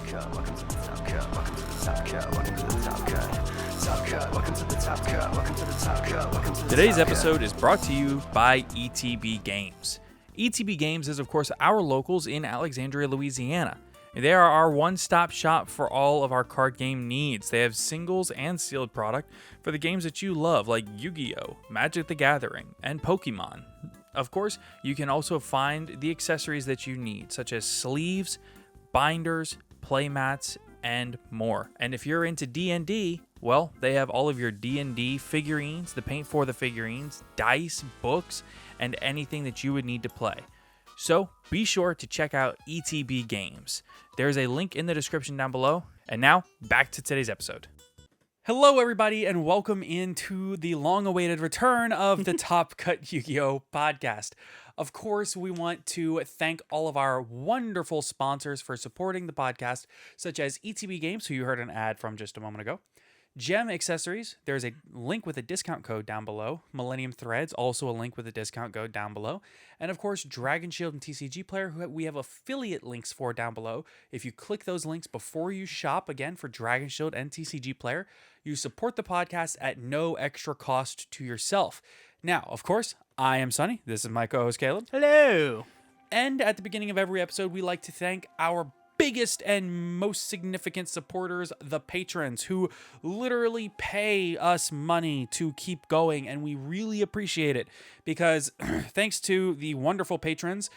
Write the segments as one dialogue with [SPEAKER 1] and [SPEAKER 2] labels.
[SPEAKER 1] cut. Welcome to the top cut. Welcome to the top cut. Welcome to the top cut. Top cut. Welcome to the top cut. Welcome to the top cut. Welcome to the
[SPEAKER 2] Today's episode is brought to you by ETB Games. ETB Games is, of course, our locals in Alexandria, Louisiana. They are our one-stop shop for all of our card game needs. They have singles and sealed product for the games that you love, like Yu-Gi-Oh!, Magic the Gathering, and Pokemon. Of course, you can also find the accessories that you need, such as sleeves, binders, playmats, and more. And if you're into D&D, well, they have all of your D&D figurines, the paint for the figurines, dice, books, and anything that you would need to play. So be sure to check out ETB Games. There's a link in the description down below. And now, back to today's episode. Hello, everybody, and welcome into the long-awaited return of the Top Cut Yu-Gi-Oh! Podcast. Of course, we want to thank all of our wonderful sponsors for supporting the podcast, such as ETB Games, who you heard an ad from just a moment ago. Gem Accessories, there's a link with a discount code down below. Millennium Threads, also a link with a discount code down below. And of course, Dragon Shield and TCG Player, who we have affiliate links for down below. If you click those links before you shop, again, for Dragon Shield and TCG Player, you support the podcast at no extra cost to yourself. Now, of course, I am Sonny. This is my co-host, Caleb.
[SPEAKER 3] Hello.
[SPEAKER 2] And at the beginning of every episode, we like to thank our biggest and most significant supporters, the patrons, who literally pay us money to keep going, and we really appreciate it because thanks to the wonderful patrons,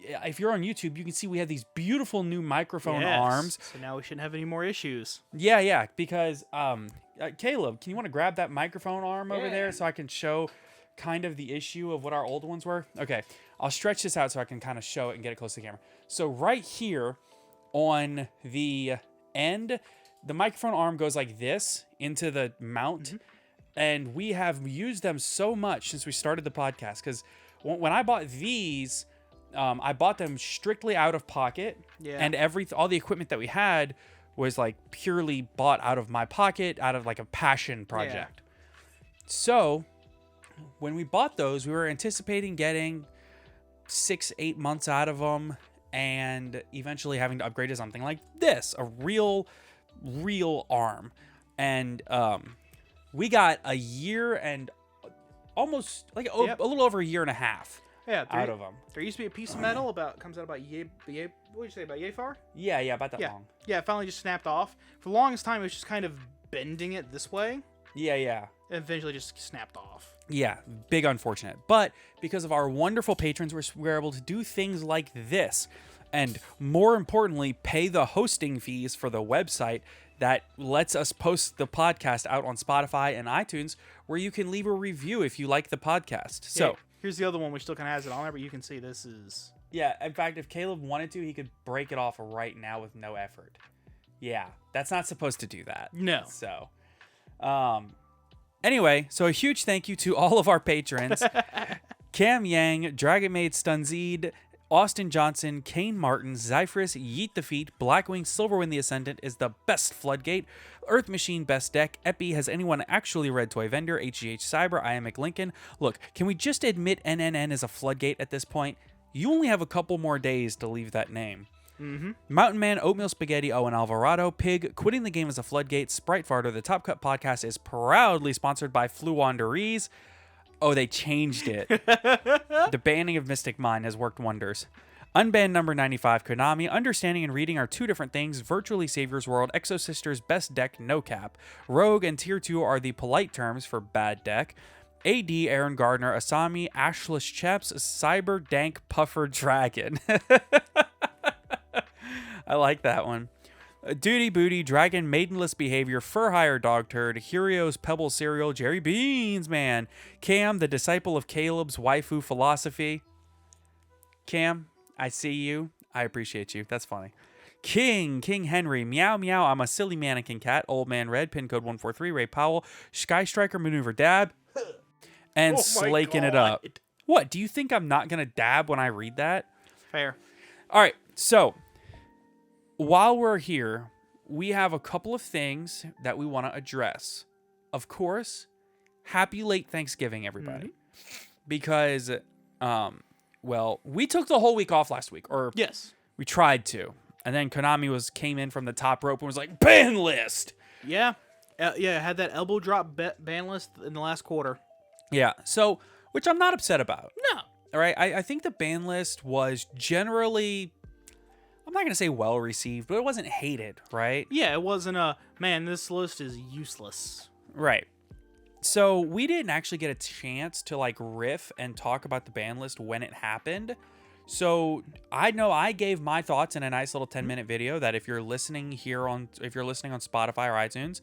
[SPEAKER 2] if you're on YouTube, you can see we have these beautiful new microphone arms.
[SPEAKER 3] So now we shouldn't have any more issues.
[SPEAKER 2] Yeah, because Caleb, can you want to grab that microphone arm over there so I can show kind of the issue of what our old ones were? Okay, I'll stretch this out so I can kind of show it and get it close to the camera. So right here on the end, the microphone arm goes like this into the mount, and we have used them so much since we started the podcast, because when I bought these, I bought them strictly out of pocket, and all the equipment that we had was like purely bought out of my pocket, out of like a passion project. So when we bought those, we were anticipating getting 6-8 months out of them, and eventually having to upgrade to something like this, a real arm. And we got a year and almost like a little over a year and a half out of them.
[SPEAKER 3] There used to be a piece of metal comes out about what would you say, about yay far?
[SPEAKER 2] Yeah, about that long.
[SPEAKER 3] Yeah, it finally just snapped off. For the longest time, it was just kind of bending it this way.
[SPEAKER 2] Yeah.
[SPEAKER 3] And eventually just snapped off.
[SPEAKER 2] Yeah, big unfortunate. But because of our wonderful patrons, we're able to do things like this. And more importantly, pay the hosting fees for the website that lets us post the podcast out on Spotify and iTunes, where you can leave a review if you like the podcast. So
[SPEAKER 3] here's the other one, which still kind of has it on there, but you can see this is...
[SPEAKER 2] Yeah, in fact, if Caleb wanted to, he could break it off right now with no effort. Yeah, that's not supposed to do that.
[SPEAKER 3] No.
[SPEAKER 2] So, anyway, so a huge thank you to all of our patrons. Cam Yang, Dragon Maid Stunzeed, Austin Johnson, Kane Martin, Zyphris, Yeet the Feet, Blackwing, Silverwind the Ascendant is the best Floodgate, Earth Machine best deck, Epi, has anyone actually read Toy Vendor, HGH Cyber, I am McLincoln. Look, can we just admit NNN is a Floodgate at this point? You only have a couple more days to leave that name. Mountain Man, Oatmeal Spaghetti, Owen Alvarado, Pig, Quitting the Game as a Floodgate, Sprite Farter, the Top Cut Podcast is proudly sponsored by Fluwanderies. Oh, they changed it. The banning of Mystic Mind has worked wonders. Unbanned number 95, Konami. Understanding and reading are two different things. Virtually Savior's World, Exo Sisters, best deck, no cap. Rogue and Tier 2 are the polite terms for bad deck. AD, Aaron Gardner, Asami, Ashless Chaps, Cyber Dank Puffer Dragon. I like that one. Duty Booty, Dragon, Maidenless Behavior, Fur Hire Dog Turd, Hurios, Pebble Cereal, Jerry Beans, man. Cam, the disciple of Caleb's waifu philosophy. Cam, I see you. I appreciate you. That's funny. King Henry, Meow Meow, I'm a silly mannequin cat, Old Man Red, pin code 143, Ray Powell, Sky Striker Maneuver Dab, and slaking it up. What, do you think I'm not going to dab when I read that?
[SPEAKER 3] Fair.
[SPEAKER 2] All right, so while we're here, we have a couple of things that we want to address. Of course, happy late Thanksgiving, everybody. Because, we took the whole week off last week. Or
[SPEAKER 3] yes.
[SPEAKER 2] We tried to. And then Konami came in from the top rope and was like, ban list.
[SPEAKER 3] Yeah. Had that elbow drop ban list in the last quarter.
[SPEAKER 2] Yeah. So, which I'm not upset about.
[SPEAKER 3] No.
[SPEAKER 2] All right. I think the ban list was generally, I'm not going to say well received, but it wasn't hated, right?
[SPEAKER 3] Yeah, it wasn't man, this list is useless.
[SPEAKER 2] Right. So we didn't actually get a chance to like riff and talk about the ban list when it happened. So I know I gave my thoughts in a nice little 10-minute video that if you're listening on Spotify or iTunes,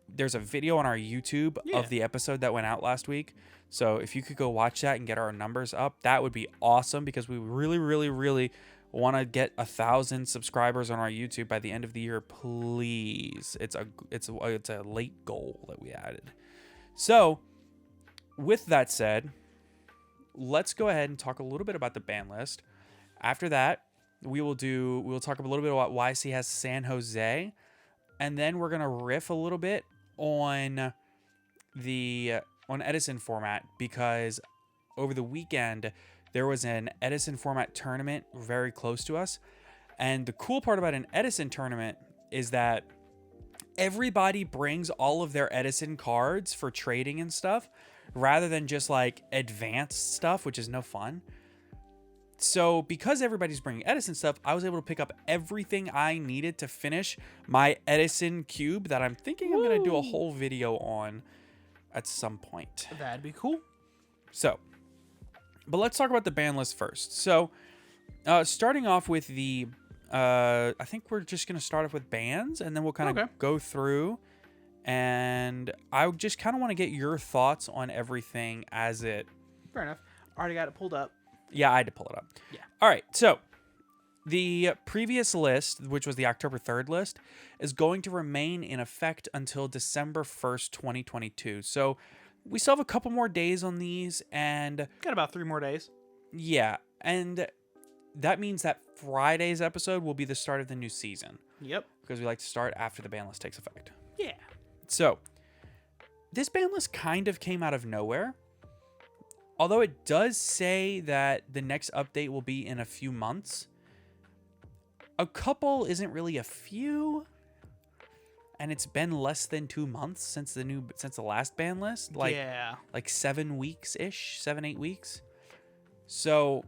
[SPEAKER 2] there's a video on our YouTube of the episode that went out last week. So if you could go watch that and get our numbers up, that would be awesome because we really, really, really want to get 1,000 subscribers on our YouTube by the end of the year, please. It's a late goal that we added. So, with that said, let's go ahead and talk a little bit about the ban list. After that, we'll talk a little bit about YC has San Jose, and then we're gonna riff a little bit on Edison format because over the weekend there was an Edison format tournament very close to us, and the cool part about an Edison tournament is that everybody brings all of their Edison cards for trading and stuff rather than just like advanced stuff, which is no fun. So because everybody's bringing Edison stuff, I was able to pick up everything I needed to finish my Edison cube that I'm thinking I'm going to do a whole video on at some point.
[SPEAKER 3] That'd be cool.
[SPEAKER 2] So, but let's talk about the ban list first. So, starting off with I think we're just going to start off with bans, and then we'll kind of go through, and I just kind of want to get your thoughts on everything as it...
[SPEAKER 3] Fair enough. Already got it pulled up.
[SPEAKER 2] Yeah, I had to pull it up.
[SPEAKER 3] Yeah.
[SPEAKER 2] All right, so the previous list, which was the October 3rd list, is going to remain in effect until December 1st, 2022. So we still have a couple more days on these, and...
[SPEAKER 3] Got about 3 more days.
[SPEAKER 2] Yeah, and... that means that Friday's episode will be the start of the new season.
[SPEAKER 3] Yep.
[SPEAKER 2] Because we like to start after the ban list takes effect.
[SPEAKER 3] Yeah.
[SPEAKER 2] So, this ban list kind of came out of nowhere. Although it does say that the next update will be in a few months. A couple isn't really a few. And it's been less than 2 months since the last ban list. Like 7 weeks-ish, 7-8 weeks. So...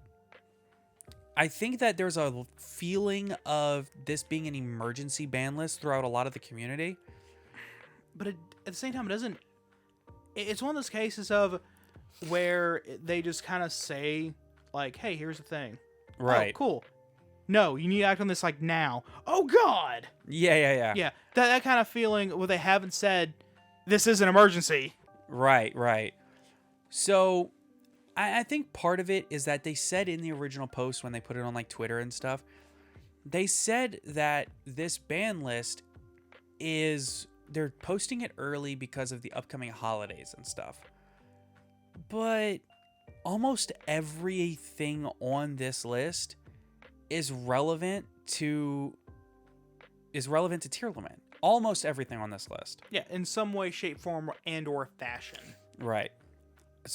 [SPEAKER 2] I think that there's a feeling of this being an emergency ban list throughout a lot of the community.
[SPEAKER 3] But at the same time, it's one of those cases of where they just kind of say, like, hey, here's the thing.
[SPEAKER 2] Right.
[SPEAKER 3] Oh, cool. No, you need to act on this, like, now. Oh, God!
[SPEAKER 2] Yeah.
[SPEAKER 3] Yeah, that kind of feeling where they haven't said, this is an emergency.
[SPEAKER 2] Right. So... I think part of it is that they said in the original post when they put it on like Twitter and stuff, they said that this ban list they're posting it early because of the upcoming holidays and stuff. But almost everything on this list is relevant to tier limit. Almost everything on this list.
[SPEAKER 3] Yeah, in some way, shape, form, and or fashion.
[SPEAKER 2] Right.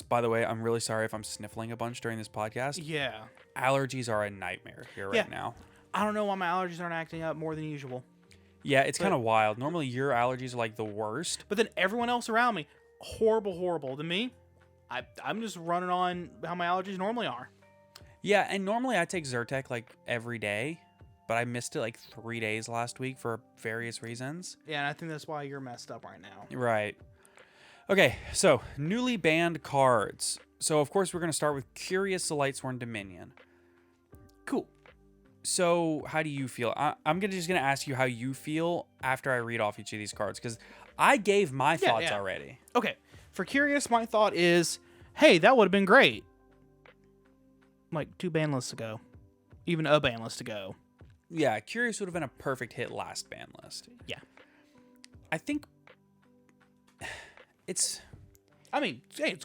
[SPEAKER 2] By the way, I'm really sorry if I'm sniffling a bunch during this podcast.
[SPEAKER 3] Yeah.
[SPEAKER 2] Allergies are a nightmare here right now.
[SPEAKER 3] I don't know why my allergies aren't acting up more than usual.
[SPEAKER 2] Yeah, it's kind of wild. Normally, your allergies are like the worst.
[SPEAKER 3] But then everyone else around me, horrible. To me, I'm just running on how my allergies normally are.
[SPEAKER 2] Yeah, and normally I take Zyrtec like every day, but I missed it like 3 days last week for various reasons.
[SPEAKER 3] Yeah, and I think that's why you're messed up right now.
[SPEAKER 2] Right. Okay, so newly banned cards. So, of course, we're going to start with Curious the Lightsworn Dominion. Cool. So, how do you feel? I'm just going to ask you how you feel after I read off each of these cards, because I gave my thoughts already.
[SPEAKER 3] Okay, for Curious, my thought is, hey, that would have been great. Like 2 ban lists ago. Even a ban list ago.
[SPEAKER 2] Yeah, Curious would have been a perfect hit last ban list.
[SPEAKER 3] Yeah.
[SPEAKER 2] I think... it's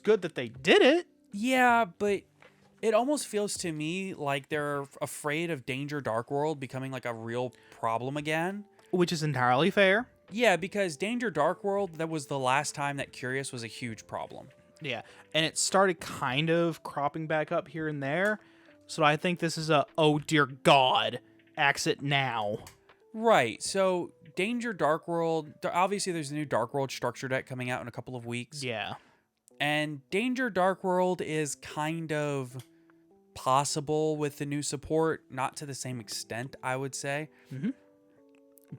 [SPEAKER 3] good that they did it.
[SPEAKER 2] Yeah, but it almost feels to me like they're afraid of Danger Dark World becoming like a real problem again.
[SPEAKER 3] Which is entirely fair.
[SPEAKER 2] Yeah, because Danger Dark World, that was the last time that Curious was a huge problem.
[SPEAKER 3] Yeah, and it started kind of cropping back up here and there. So I think this is oh dear God axe it now.
[SPEAKER 2] Right. So Danger Dark World, obviously there's a new Dark World structure deck coming out in a couple of weeks.
[SPEAKER 3] Yeah.
[SPEAKER 2] And Danger Dark World is kind of possible with the new support, not to the same extent, I would say.
[SPEAKER 3] Mm-hmm.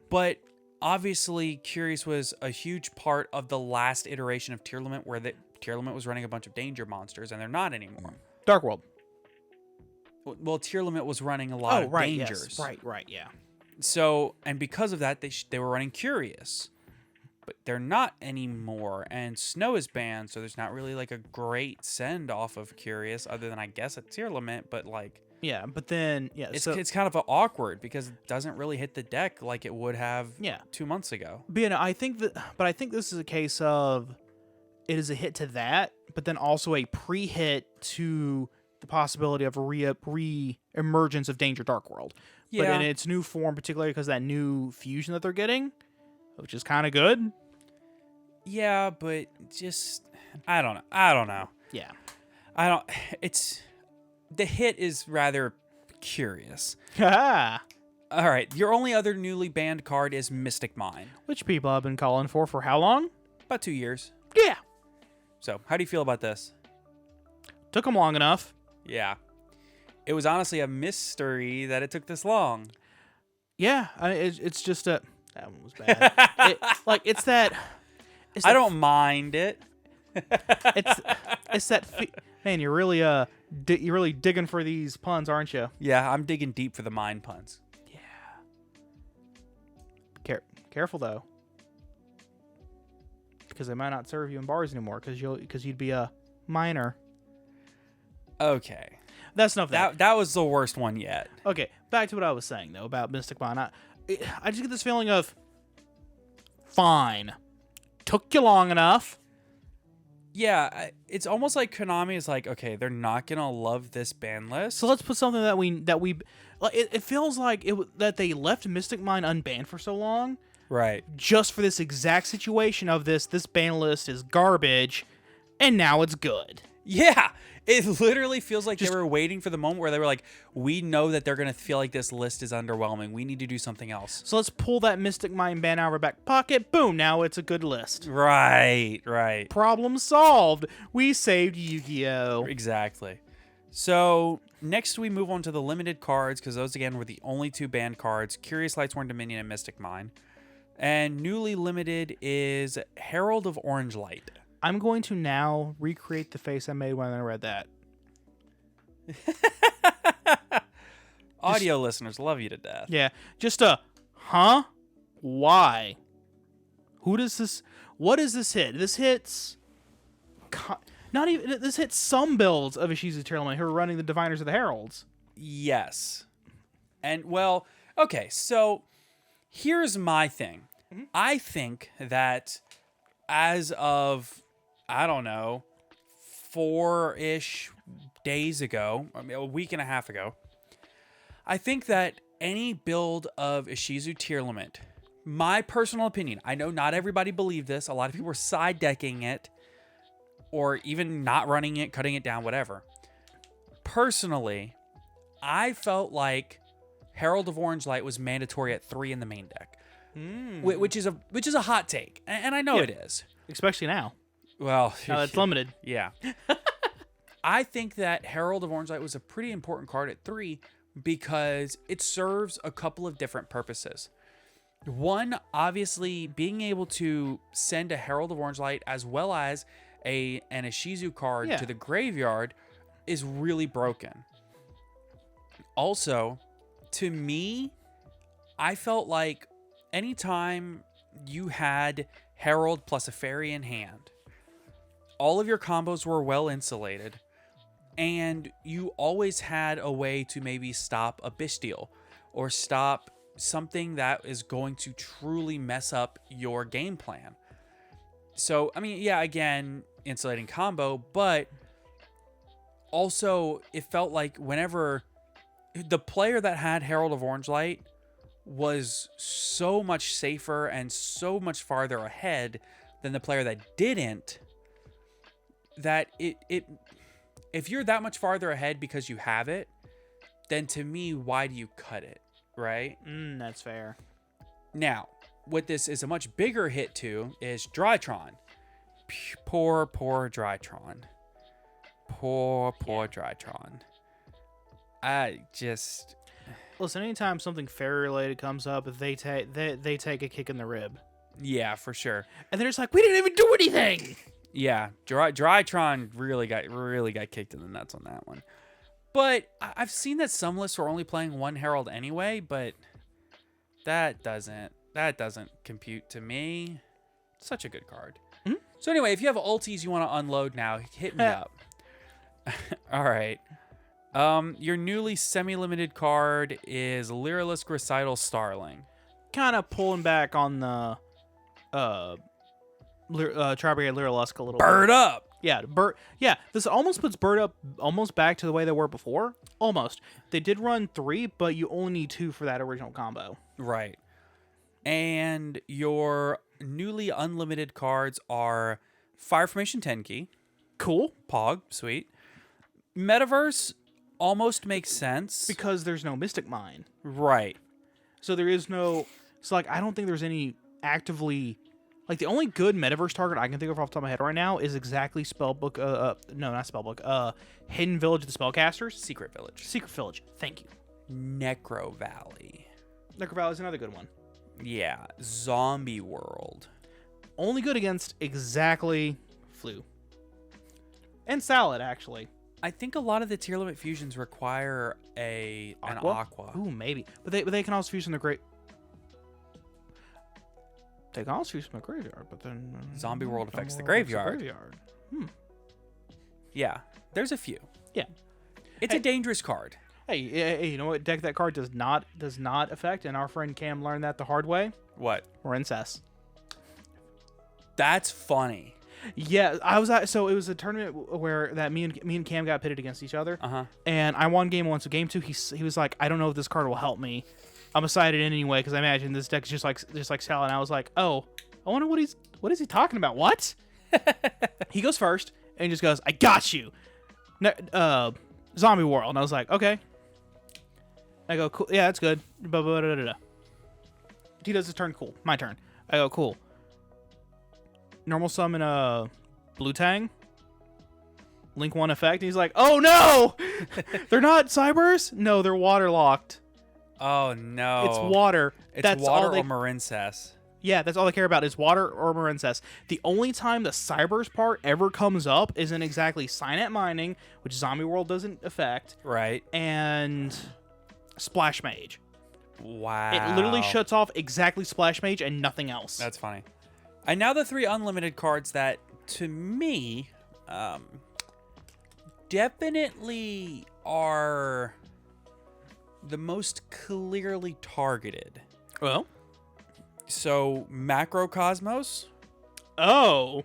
[SPEAKER 2] But obviously Curious was a huge part of the last iteration of Tier Limit, where the Tier Limit was running a bunch of danger monsters, and they're not anymore.
[SPEAKER 3] Dark World.
[SPEAKER 2] Well, Tier Limit was running a lot of dangers.
[SPEAKER 3] Yes. Right, yeah.
[SPEAKER 2] So, and because of that, they were running Curious. But they're not anymore, and Snow is banned, so there's not really like a great send off of Curious, other than I guess a Tier Limit, but like...
[SPEAKER 3] Yeah, but then... Yeah,
[SPEAKER 2] it's kind of awkward, because it doesn't really hit the deck like it would have 2 months ago.
[SPEAKER 3] But, you know, I think this is a case of it is a hit to that, but then also a pre-hit to the possibility of a re-emergence of Danger Dark World.
[SPEAKER 2] Yeah.
[SPEAKER 3] But in its new form, particularly because of that new fusion that they're getting, which is kind of good.
[SPEAKER 2] Yeah, but just... I don't know.
[SPEAKER 3] Yeah.
[SPEAKER 2] The hit is rather Curious.
[SPEAKER 3] Ha!
[SPEAKER 2] All right, your only other newly banned card is Mystic Mine.
[SPEAKER 3] Which people have been calling for how long?
[SPEAKER 2] About 2 years.
[SPEAKER 3] Yeah.
[SPEAKER 2] So, how do you feel about this?
[SPEAKER 3] Took them long enough.
[SPEAKER 2] Yeah. It was honestly a mystery that it took this long.
[SPEAKER 3] Yeah, it's just a... That one was bad. It's that...
[SPEAKER 2] I don't mind it.
[SPEAKER 3] It's that... Man, you're really digging for these puns, aren't you?
[SPEAKER 2] Yeah, I'm digging deep for the mine puns.
[SPEAKER 3] Yeah. Careful, though. Because they might not serve you in bars anymore, because you'd be a miner.
[SPEAKER 2] Okay.
[SPEAKER 3] That's enough of that.
[SPEAKER 2] That was the worst one yet.
[SPEAKER 3] Okay, back to what I was saying, though, about Mystic Mine. I just get this feeling of, fine, took you long enough.
[SPEAKER 2] Yeah, it's almost like Konami is like, okay, they're not gonna love this ban list,
[SPEAKER 3] So let's put something that we like. It feels like that they left Mystic Mine unbanned for so long,
[SPEAKER 2] right?
[SPEAKER 3] just for this exact situation of this ban list is garbage, and now it's good.
[SPEAKER 2] Yeah, it literally feels like they were waiting for the moment where they were like, we know that they're going to feel like this list is underwhelming. We need to do something else.
[SPEAKER 3] So let's pull that Mystic Mine ban out of our back pocket. Boom, now it's a good list.
[SPEAKER 2] Right.
[SPEAKER 3] Problem solved. We saved Yu-Gi-Oh!
[SPEAKER 2] Exactly. So next we move on to the limited cards, because those, again, were the only 2 banned cards, Curious Lightsworn Dominion and Mystic Mine. And newly limited is Herald of Orange Light.
[SPEAKER 3] I'm going to now recreate the face I made when I read that.
[SPEAKER 2] Audio listeners love you to death.
[SPEAKER 3] Yeah, just a, huh? Why? Who does this... What does this hit? This hits... Not even... This hits some builds of Ishizu Tier Limit who are running the Diviners of the Heralds.
[SPEAKER 2] Yes. And, well, okay, so here's my thing. Mm-hmm. I think that as of... I don't know, 4-ish days ago, I mean, a week and a half ago, I think that any build of Ishizu Tier Limit, my personal opinion, I know not everybody believed this, a lot of people were side decking it, or even not running it, cutting it down, whatever. Personally, I felt like Herald of Orange Light was mandatory at 3 in the main deck, which is a hot take, and I know it is.
[SPEAKER 3] Especially now.
[SPEAKER 2] Well,
[SPEAKER 3] now it's limited.
[SPEAKER 2] Yeah. I think that Herald of Orange Light was a pretty important card at 3 because it serves a couple of different purposes. One, obviously, being able to send a Herald of Orange Light as well as an Ishizu card to the graveyard is really broken. Also, to me, I felt like anytime you had Herald plus a fairy in hand, all of your combos were well insulated, and you always had a way to maybe stop a Bestial or stop something that is going to truly mess up your game plan. So, I mean, yeah, again, insulating combo, but also it felt like whenever the player that had Herald of Orange Light was so much safer and so much farther ahead than the player that didn't, that if you're that much farther ahead because you have it, then to me, why do you cut it, right?
[SPEAKER 3] That's fair.
[SPEAKER 2] Now, what this is a much bigger hit to is Drytron. Poor Drytron. Poor Drytron. I just...
[SPEAKER 3] Listen, anytime something fairy related comes up, they take a kick in the rib.
[SPEAKER 2] Yeah, for sure.
[SPEAKER 3] And they're just like, we didn't even do anything.
[SPEAKER 2] Yeah, Drytron really got kicked in the nuts on that one. But I've seen that some lists were only playing one Herald anyway, but that doesn't compute to me. Such a good card.
[SPEAKER 3] Mm-hmm.
[SPEAKER 2] So anyway, if you have ultis you want to unload now, hit me up. All right. Your newly semi-limited card is Lyrilisk Recital Starling.
[SPEAKER 3] Kind of pulling back on the Tri-Brigade Lyrilisk a little
[SPEAKER 2] Bird
[SPEAKER 3] bit.
[SPEAKER 2] up.
[SPEAKER 3] Yeah, Bird. Yeah, this almost puts Bird up almost back to the way they were before. Almost. They did run 3, but you only need 2 for that original combo.
[SPEAKER 2] Right. And your newly unlimited cards are Fire Formation Tenki.
[SPEAKER 3] Cool.
[SPEAKER 2] Pog, sweet. Metaverse almost makes sense.
[SPEAKER 3] Because there's no Mystic Mine.
[SPEAKER 2] Right.
[SPEAKER 3] So there is no... So, like, I don't think there's any actively... Like, the only good Metaverse target I can think of off the top of my head right now is exactly Spellbook... no, not Spellbook. Hidden Village of the Spellcasters.
[SPEAKER 2] Secret Village.
[SPEAKER 3] Secret Village. Thank you.
[SPEAKER 2] Necro Valley.
[SPEAKER 3] Necro Valley is another good one.
[SPEAKER 2] Yeah. Zombie World.
[SPEAKER 3] Only good against exactly Flu. And Salad, actually.
[SPEAKER 2] I think a lot of the tier limit fusions require an aqua.
[SPEAKER 3] Ooh, maybe. But they can also fuse in the great... They can also fuse in the graveyard, but then...
[SPEAKER 2] Zombie World affects the graveyard. Yeah. There's a few.
[SPEAKER 3] Yeah.
[SPEAKER 2] It's a dangerous card.
[SPEAKER 3] Hey, you know what deck that card does not affect, and our friend Cam learned that the hard way?
[SPEAKER 2] What?
[SPEAKER 3] Rincess.
[SPEAKER 2] That's funny.
[SPEAKER 3] Yeah, I was at, so it was a tournament where that me and Cam got pitted against each other. And I won game 1, so game 2 he was like, I don't know if this card will help me. I'm excited anyway because I imagine this deck is just like Salad. And I was like, oh, I wonder what is he talking about? What? He goes first and he just goes, I got you. Zombie World. And I was like, okay. I go, cool. Yeah, that's good. He does his turn. Cool. My turn. I go, cool. Normal summon Blue Tang. Link 1 effect. And he's like, oh no! They're not cybers? No, they're waterlocked.
[SPEAKER 2] Oh no.
[SPEAKER 3] It's water.
[SPEAKER 2] It's water or Marincess.
[SPEAKER 3] Yeah, that's all they care about is water or Marincess. The only time the cybers part ever comes up is in exactly Signet Mining, which Zombie World doesn't affect.
[SPEAKER 2] Right.
[SPEAKER 3] And Splash Mage.
[SPEAKER 2] Wow.
[SPEAKER 3] It literally shuts off exactly Splash Mage and nothing else.
[SPEAKER 2] That's funny. And now the 3 unlimited cards that, to me, definitely are the most clearly targeted.
[SPEAKER 3] Well?
[SPEAKER 2] So, Macrocosmos.
[SPEAKER 3] Oh.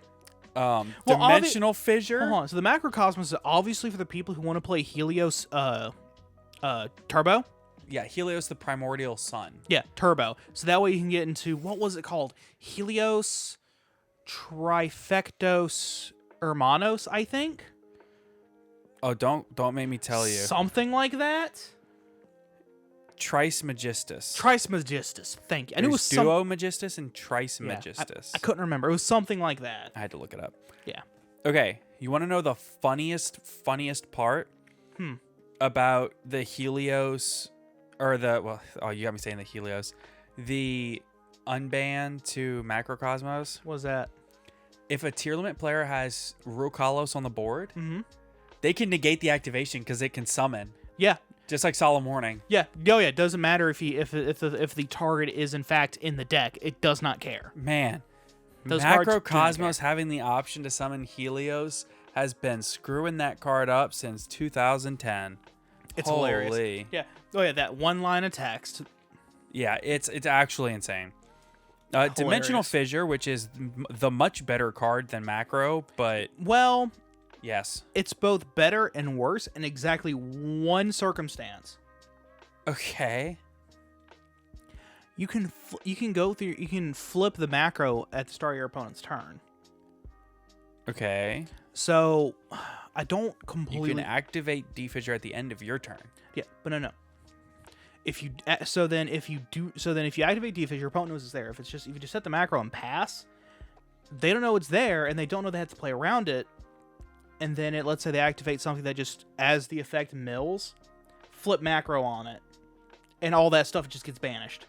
[SPEAKER 2] Dimensional Fissure.
[SPEAKER 3] Hold on. So the Macrocosmos is obviously for the people who want to play Helios Turbo.
[SPEAKER 2] Yeah, Helios the Primordial Sun.
[SPEAKER 3] Yeah, Turbo. So that way you can get into, what was it called? Helios Trifectos Hermanos, I think?
[SPEAKER 2] Oh, don't make me tell you.
[SPEAKER 3] Something like that?
[SPEAKER 2] Trice Magistus.
[SPEAKER 3] Trice Magistus. Thank you. I knew it was
[SPEAKER 2] Duo Magistus and Trice Magistus.
[SPEAKER 3] I couldn't remember. It was something like that.
[SPEAKER 2] I had to look it up.
[SPEAKER 3] Yeah.
[SPEAKER 2] Okay, you want to know the funniest part? About the Helios, or you got me saying the Helios. The unban to Macrocosmos.
[SPEAKER 3] What was that?
[SPEAKER 2] If a tier limit player has Rukalos on the board, they can negate the activation because it can summon.
[SPEAKER 3] Yeah.
[SPEAKER 2] Just like Solemn Warning.
[SPEAKER 3] Yeah. Oh yeah. It doesn't matter if the target is in fact in the deck. It does not care.
[SPEAKER 2] Man,
[SPEAKER 3] Those cards do not
[SPEAKER 2] Macrocosmos having the option to summon Helios has been screwing that card up since 2010.
[SPEAKER 3] It's
[SPEAKER 2] Holy.
[SPEAKER 3] hilarious. Yeah. Oh yeah. That one line of text.
[SPEAKER 2] Yeah, it's actually insane. Dimensional Fissure, which is the much better card than Macro, but
[SPEAKER 3] well,
[SPEAKER 2] yes,
[SPEAKER 3] it's both better and worse in exactly one circumstance.
[SPEAKER 2] Okay.
[SPEAKER 3] You can flip the macro at the start of your opponent's turn.
[SPEAKER 2] Okay.
[SPEAKER 3] So, I don't completely...
[SPEAKER 2] You can activate D-Fissure at the end of your turn.
[SPEAKER 3] Yeah, but no. if you if you activate defense, your opponent knows it's there. If you just set the macro and pass, they don't know it's there, and they don't know they have to play around it. And then let's say they activate something that just, as the effect mills, flip macro on it, and all that stuff just gets banished.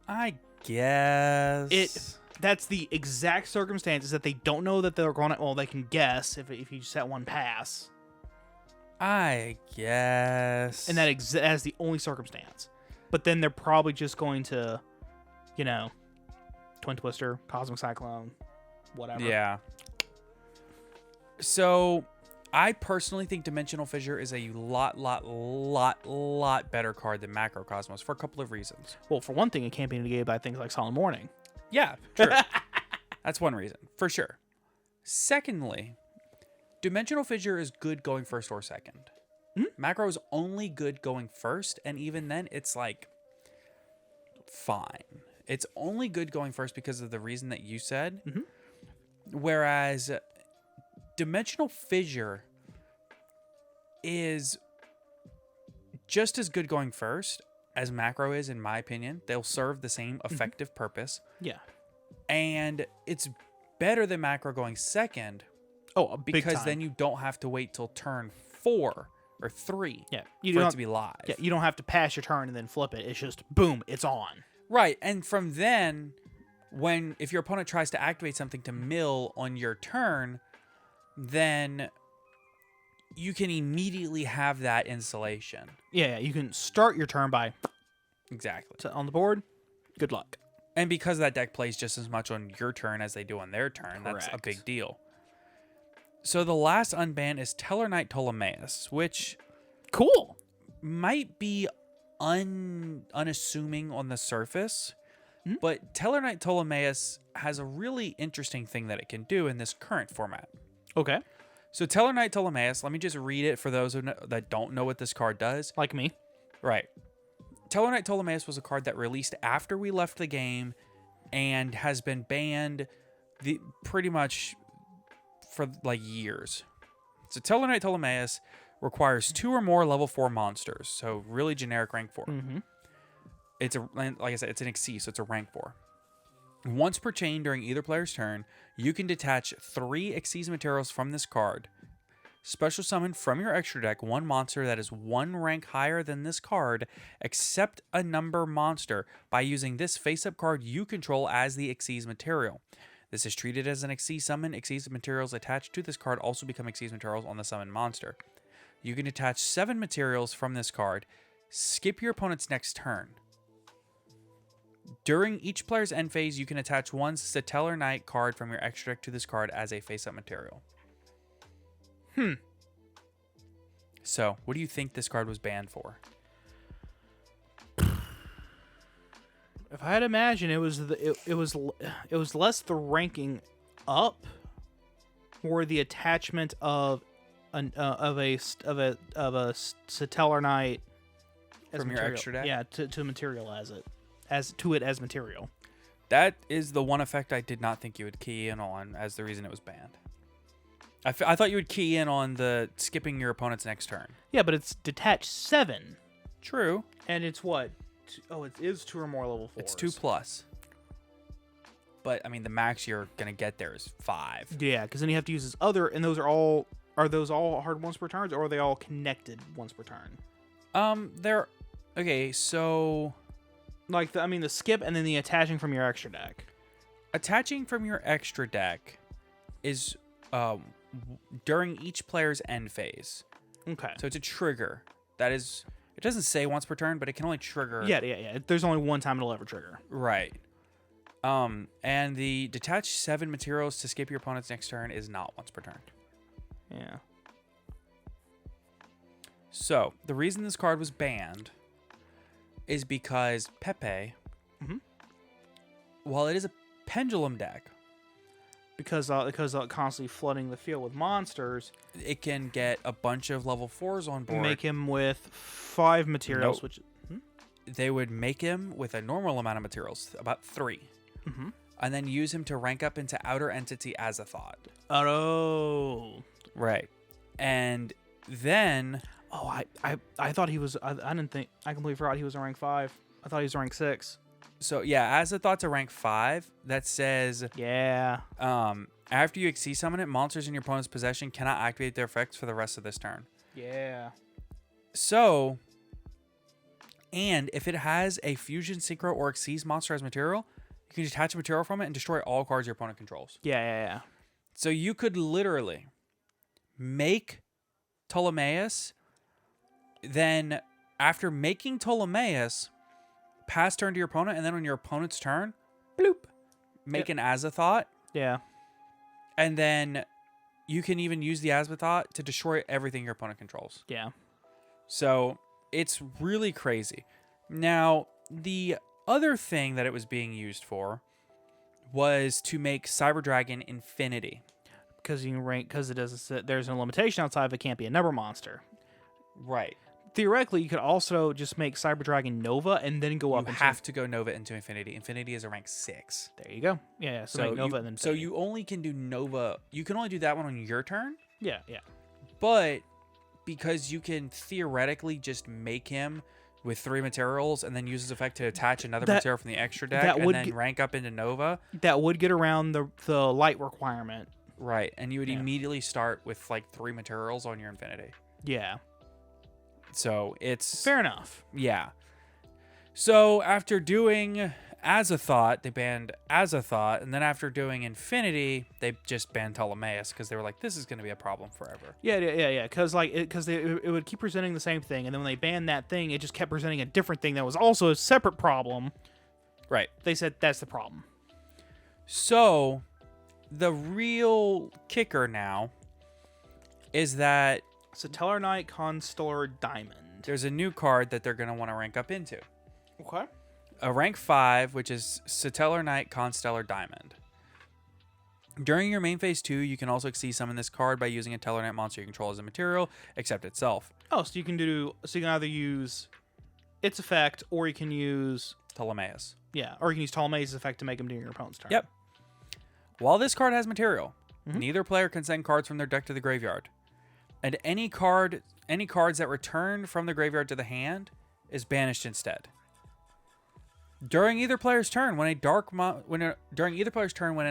[SPEAKER 2] I guess
[SPEAKER 3] That's the exact circumstances that they don't know that they're going to. Well, they can guess if you just set one pass.
[SPEAKER 2] I guess.
[SPEAKER 3] And that's the only circumstance. But then they're probably just going to, Twin Twister, Cosmic Cyclone, whatever.
[SPEAKER 2] Yeah. So, I personally think Dimensional Fissure is a lot better card than Macrocosmos for a couple of reasons.
[SPEAKER 3] Well, for one thing, it can't be negated by things like Solemn Warning.
[SPEAKER 2] Yeah, true. That's one reason, for sure. Secondly, Dimensional Fissure is good going first or second. Macro is only good going first, and even then, it's like fine. It's only good going first because of the reason that you said. Whereas Dimensional Fissure is just as good going first as Macro is, in my opinion. They'll serve the same effective purpose.
[SPEAKER 3] Yeah.
[SPEAKER 2] And it's better than Macro going second.
[SPEAKER 3] Oh, big
[SPEAKER 2] because
[SPEAKER 3] time.
[SPEAKER 2] then you don't have to wait till turn 4 or 3
[SPEAKER 3] for
[SPEAKER 2] it to be live.
[SPEAKER 3] Yeah, you don't have to pass your turn and then flip it. It's just, boom, it's on.
[SPEAKER 2] Right, and from then, if your opponent tries to activate something to mill on your turn, then you can immediately have that installation.
[SPEAKER 3] Yeah, you can start your turn by
[SPEAKER 2] Exactly.
[SPEAKER 3] on the board. Good luck.
[SPEAKER 2] And because that deck plays just as much on your turn as they do on their turn, that's a
[SPEAKER 3] Correct.
[SPEAKER 2] big deal. So the last unban is Tellarknight Ptolemaeus, which
[SPEAKER 3] Cool.
[SPEAKER 2] might be unassuming on the surface, but Tellarknight Ptolemaeus has a really interesting thing that it can do in this current format.
[SPEAKER 3] Okay.
[SPEAKER 2] So Tellarknight Ptolemaeus, let me just read it for those that don't know what this card does.
[SPEAKER 3] Like me.
[SPEAKER 2] Right. Tellarknight Ptolemaeus was a card that released after we left the game and has been banned pretty much for like years. So Tellarknight Ptolemaeus requires 2 or more level 4 monsters. So really generic rank 4. It's like I said, it's an XC, so it's a rank 4. Once per chain during either player's turn, you can detach 3 Xyz materials from this card. Special summon from your extra deck 1 monster that is 1 rank higher than this card, except a number monster, by using this face-up card you control as the Xyz material. This is treated as an Xyz summon. Xyz materials attached to this card also become Xyz materials on the summon monster. You can attach 7 materials from this card. Skip your opponent's next turn. During each player's end phase, you can attach 1 Stellar Knight card from your extra deck to this card as a face-up material. So, what do you think this card was banned for?
[SPEAKER 3] If I had to imagine, it was less the ranking up, or the attachment of a Stellar Knight as
[SPEAKER 2] From your
[SPEAKER 3] material.
[SPEAKER 2] extra deck?
[SPEAKER 3] Yeah, to material as material.
[SPEAKER 2] That is the one effect I did not think you would key in on as the reason it was banned. I thought you would key in on the skipping your opponent's next turn.
[SPEAKER 3] Yeah, but it's detached 7,
[SPEAKER 2] True.
[SPEAKER 3] and it's what? It is 2 or more level 4s.
[SPEAKER 2] It's 2+. But, I mean, the max you're going to get there is 5.
[SPEAKER 3] Yeah, because then you have to use this other, and those are those all hard once per turn, or are they all connected once per turn?
[SPEAKER 2] They're... Okay, so...
[SPEAKER 3] Like, the skip and then the attaching from your extra deck.
[SPEAKER 2] Attaching from your extra deck is during each player's end phase.
[SPEAKER 3] Okay.
[SPEAKER 2] So it's a trigger. That is... It doesn't say once per turn, but it can only trigger...
[SPEAKER 3] Yeah. There's only one time it'll ever trigger.
[SPEAKER 2] Right. And the detach 7 materials to skip your opponent's next turn is not once per turn.
[SPEAKER 3] Yeah.
[SPEAKER 2] So, the reason this card was banned is because Pepe, while it is a pendulum deck,
[SPEAKER 3] Because constantly flooding the field with monsters,
[SPEAKER 2] it can get a bunch of level 4s on board.
[SPEAKER 3] make him with 5 materials,
[SPEAKER 2] Nope.
[SPEAKER 3] which...
[SPEAKER 2] They would make him with a normal amount of materials, about 3. And then use him to rank up into Outer Entity Azathoth.
[SPEAKER 3] Oh.
[SPEAKER 2] Right. And then...
[SPEAKER 3] Oh, I thought he was. I didn't think. I completely forgot he was in rank 5. I thought he was rank 6.
[SPEAKER 2] So yeah, Azathought's a rank 5. That says
[SPEAKER 3] Yeah.
[SPEAKER 2] after you XC summon it, monsters in your opponent's possession cannot activate their effects for the rest of this turn.
[SPEAKER 3] Yeah.
[SPEAKER 2] So, and if it has a fusion, synchro, or XC's monster as material, you can detach a material from it and destroy all cards your opponent controls.
[SPEAKER 3] Yeah.
[SPEAKER 2] So you could literally make Ptolemaeus, then after making Ptolemaeus, pass turn to your opponent, and then on your opponent's turn, bloop, make an Azathoth,
[SPEAKER 3] Yeah.
[SPEAKER 2] and then you can even use the Azathoth to destroy everything your opponent controls.
[SPEAKER 3] Yeah.
[SPEAKER 2] So it's really crazy. Now, the other thing that it was being used for was to make Cyber Dragon Infinity.
[SPEAKER 3] Because you can rank, because it doesn't. There's a limitation outside of it can't be a number monster.
[SPEAKER 2] Right.
[SPEAKER 3] Theoretically, you could also just make Cyber Dragon Nova and then go up.
[SPEAKER 2] You have to go Nova into Infinity. Infinity is a rank 6.
[SPEAKER 3] There you go. Yeah. So, make Nova and then.
[SPEAKER 2] So you only can do Nova. You can only do that one on your turn.
[SPEAKER 3] Yeah.
[SPEAKER 2] But because you can theoretically just make him with 3 materials and then use his effect to attach another material from the extra deck and then rank up into Nova.
[SPEAKER 3] That would get around the light requirement.
[SPEAKER 2] Right. And you would immediately start with like 3 materials on your Infinity.
[SPEAKER 3] Yeah.
[SPEAKER 2] So it's
[SPEAKER 3] Fair enough.
[SPEAKER 2] Yeah. So after doing Azathoth, they banned Azathoth, and then after doing Infinity, they just banned Ptolemaeus because they were like, "This is going to be a problem forever."
[SPEAKER 3] Yeah. Because it would keep presenting the same thing, and then when they banned that thing, it just kept presenting a different thing that was also a separate problem.
[SPEAKER 2] Right.
[SPEAKER 3] They said that's the problem.
[SPEAKER 2] So the real kicker now is that
[SPEAKER 3] Satellar Knight, Constellar Diamond.
[SPEAKER 2] there's a new card that they're going to want to rank up into.
[SPEAKER 3] Okay.
[SPEAKER 2] A rank 5, which is Satellar Knight, Constellar Diamond. During your main phase 2, you can also XC summon this card by using a Tellar Knight monster you control as a material, except itself.
[SPEAKER 3] Oh, so you can either use its effect, or you can use
[SPEAKER 2] Ptolemaeus.
[SPEAKER 3] or you can use Ptolemaeus' effect to make him during your opponent's turn.
[SPEAKER 2] Yep. While this card has material, neither player can send cards from their deck to the graveyard. And any cards that return from the graveyard to the hand is banished instead. During either player's turn, when an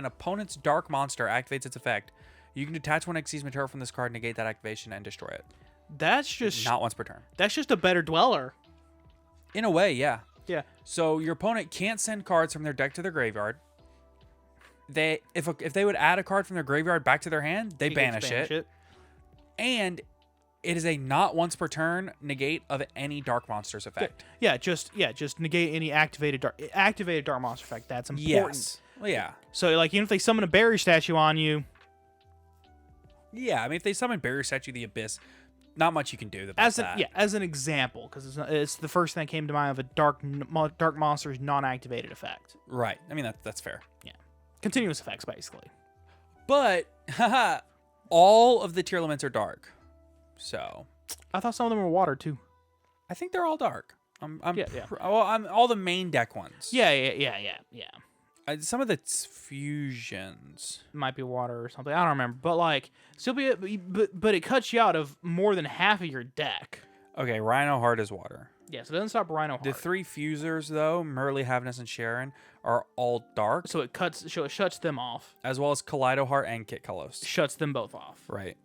[SPEAKER 2] opponent's dark monster activates its effect, you can detach one XC's material from this card, negate that activation, and destroy it.
[SPEAKER 3] That's just
[SPEAKER 2] Not once per turn.
[SPEAKER 3] That's just a better dweller.
[SPEAKER 2] In a way, yeah.
[SPEAKER 3] Yeah.
[SPEAKER 2] So your opponent can't send cards from their deck to their graveyard. If they would add a card from their graveyard back to their hand, they banish it. And it is a not once per turn negate of any dark monster's effect.
[SPEAKER 3] Just negate any activated dark monster effect. That's important.
[SPEAKER 2] Yes. Well, yeah.
[SPEAKER 3] So like even if they summon a berry statue on you.
[SPEAKER 2] Yeah, I mean if they summon Barrier Statue the Abyss, not much you can do about that.
[SPEAKER 3] As an example, because it's the first thing that came to mind of a dark monster's non-activated effect.
[SPEAKER 2] Right. I mean that's fair.
[SPEAKER 3] Yeah. Continuous effects basically.
[SPEAKER 2] But all of the tier elements are dark. So
[SPEAKER 3] I thought some of them were water too.
[SPEAKER 2] I think they're all dark. I'm
[SPEAKER 3] Yeah.
[SPEAKER 2] all the main deck ones.
[SPEAKER 3] Yeah.
[SPEAKER 2] Some of the fusions.
[SPEAKER 3] Might be water or something. I don't remember. But like, still but it cuts you out of more than half of your deck.
[SPEAKER 2] Okay, Rhino Heart is water.
[SPEAKER 3] Yeah, so it doesn't stop Rhino Heart.
[SPEAKER 2] The 3 fusers though, Merly, Havness, and Sharon, are all dark.
[SPEAKER 3] So it shuts them off.
[SPEAKER 2] As well as Kaleido Heart and Kit Kalos.
[SPEAKER 3] Shuts them both off.
[SPEAKER 2] Right.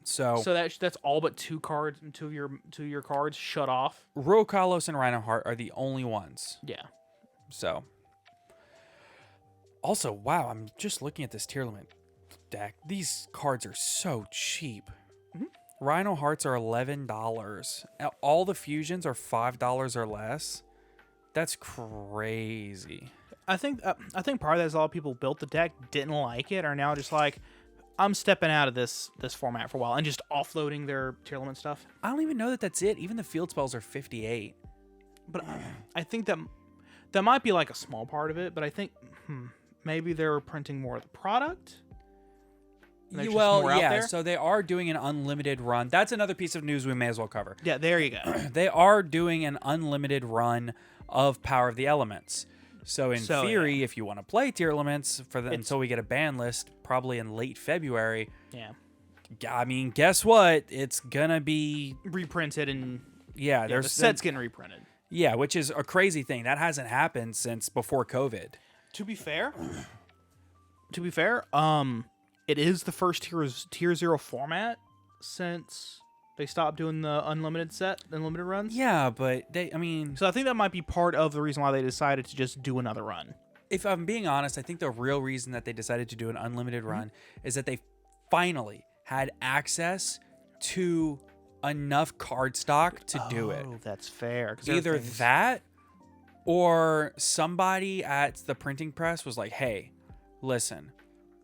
[SPEAKER 2] So
[SPEAKER 3] that's all but 2 cards, 2 of your cards shut off.
[SPEAKER 2] Rokalos and Rhino Heart are the only ones.
[SPEAKER 3] Yeah.
[SPEAKER 2] So also, wow, I'm just looking at this tier limit deck. These cards are so cheap. Rhino Hearts are $11. All the fusions are $5 or less. That's crazy.
[SPEAKER 3] I think part of that is a lot of people built the deck, didn't like it, are now just like, I'm stepping out of this format for a while and just offloading their tier limit stuff.
[SPEAKER 2] I don't even know that that's it. Even the field spells are 58.
[SPEAKER 3] But I think that might be like a small part of it. But I think maybe they're printing more of the product.
[SPEAKER 2] Well, yeah. So they are doing an unlimited run. That's another piece of news we may as well cover.
[SPEAKER 3] Yeah, there you go.
[SPEAKER 2] They are doing an unlimited run of Power of the Elements. So in theory, if you want to play tier elements until we get a ban list, probably in late February, I mean, guess what? It's gonna be
[SPEAKER 3] Reprinted and
[SPEAKER 2] yeah.
[SPEAKER 3] the
[SPEAKER 2] There's
[SPEAKER 3] set's getting reprinted.
[SPEAKER 2] yeah, which is a crazy thing that hasn't happened since before COVID.
[SPEAKER 3] To be fair, it is the first tier 0 format since they stopped doing the unlimited runs.
[SPEAKER 2] Yeah, but I mean,
[SPEAKER 3] So I think that might be part of the reason why they decided to just do another run.
[SPEAKER 2] if I'm being honest, I think the real reason that they decided to do an unlimited run is that they finally had access to enough card stock to do it.
[SPEAKER 3] Oh, that's fair. 'Cause
[SPEAKER 2] Either
[SPEAKER 3] everything's-
[SPEAKER 2] that or somebody at the printing press was like, hey, listen,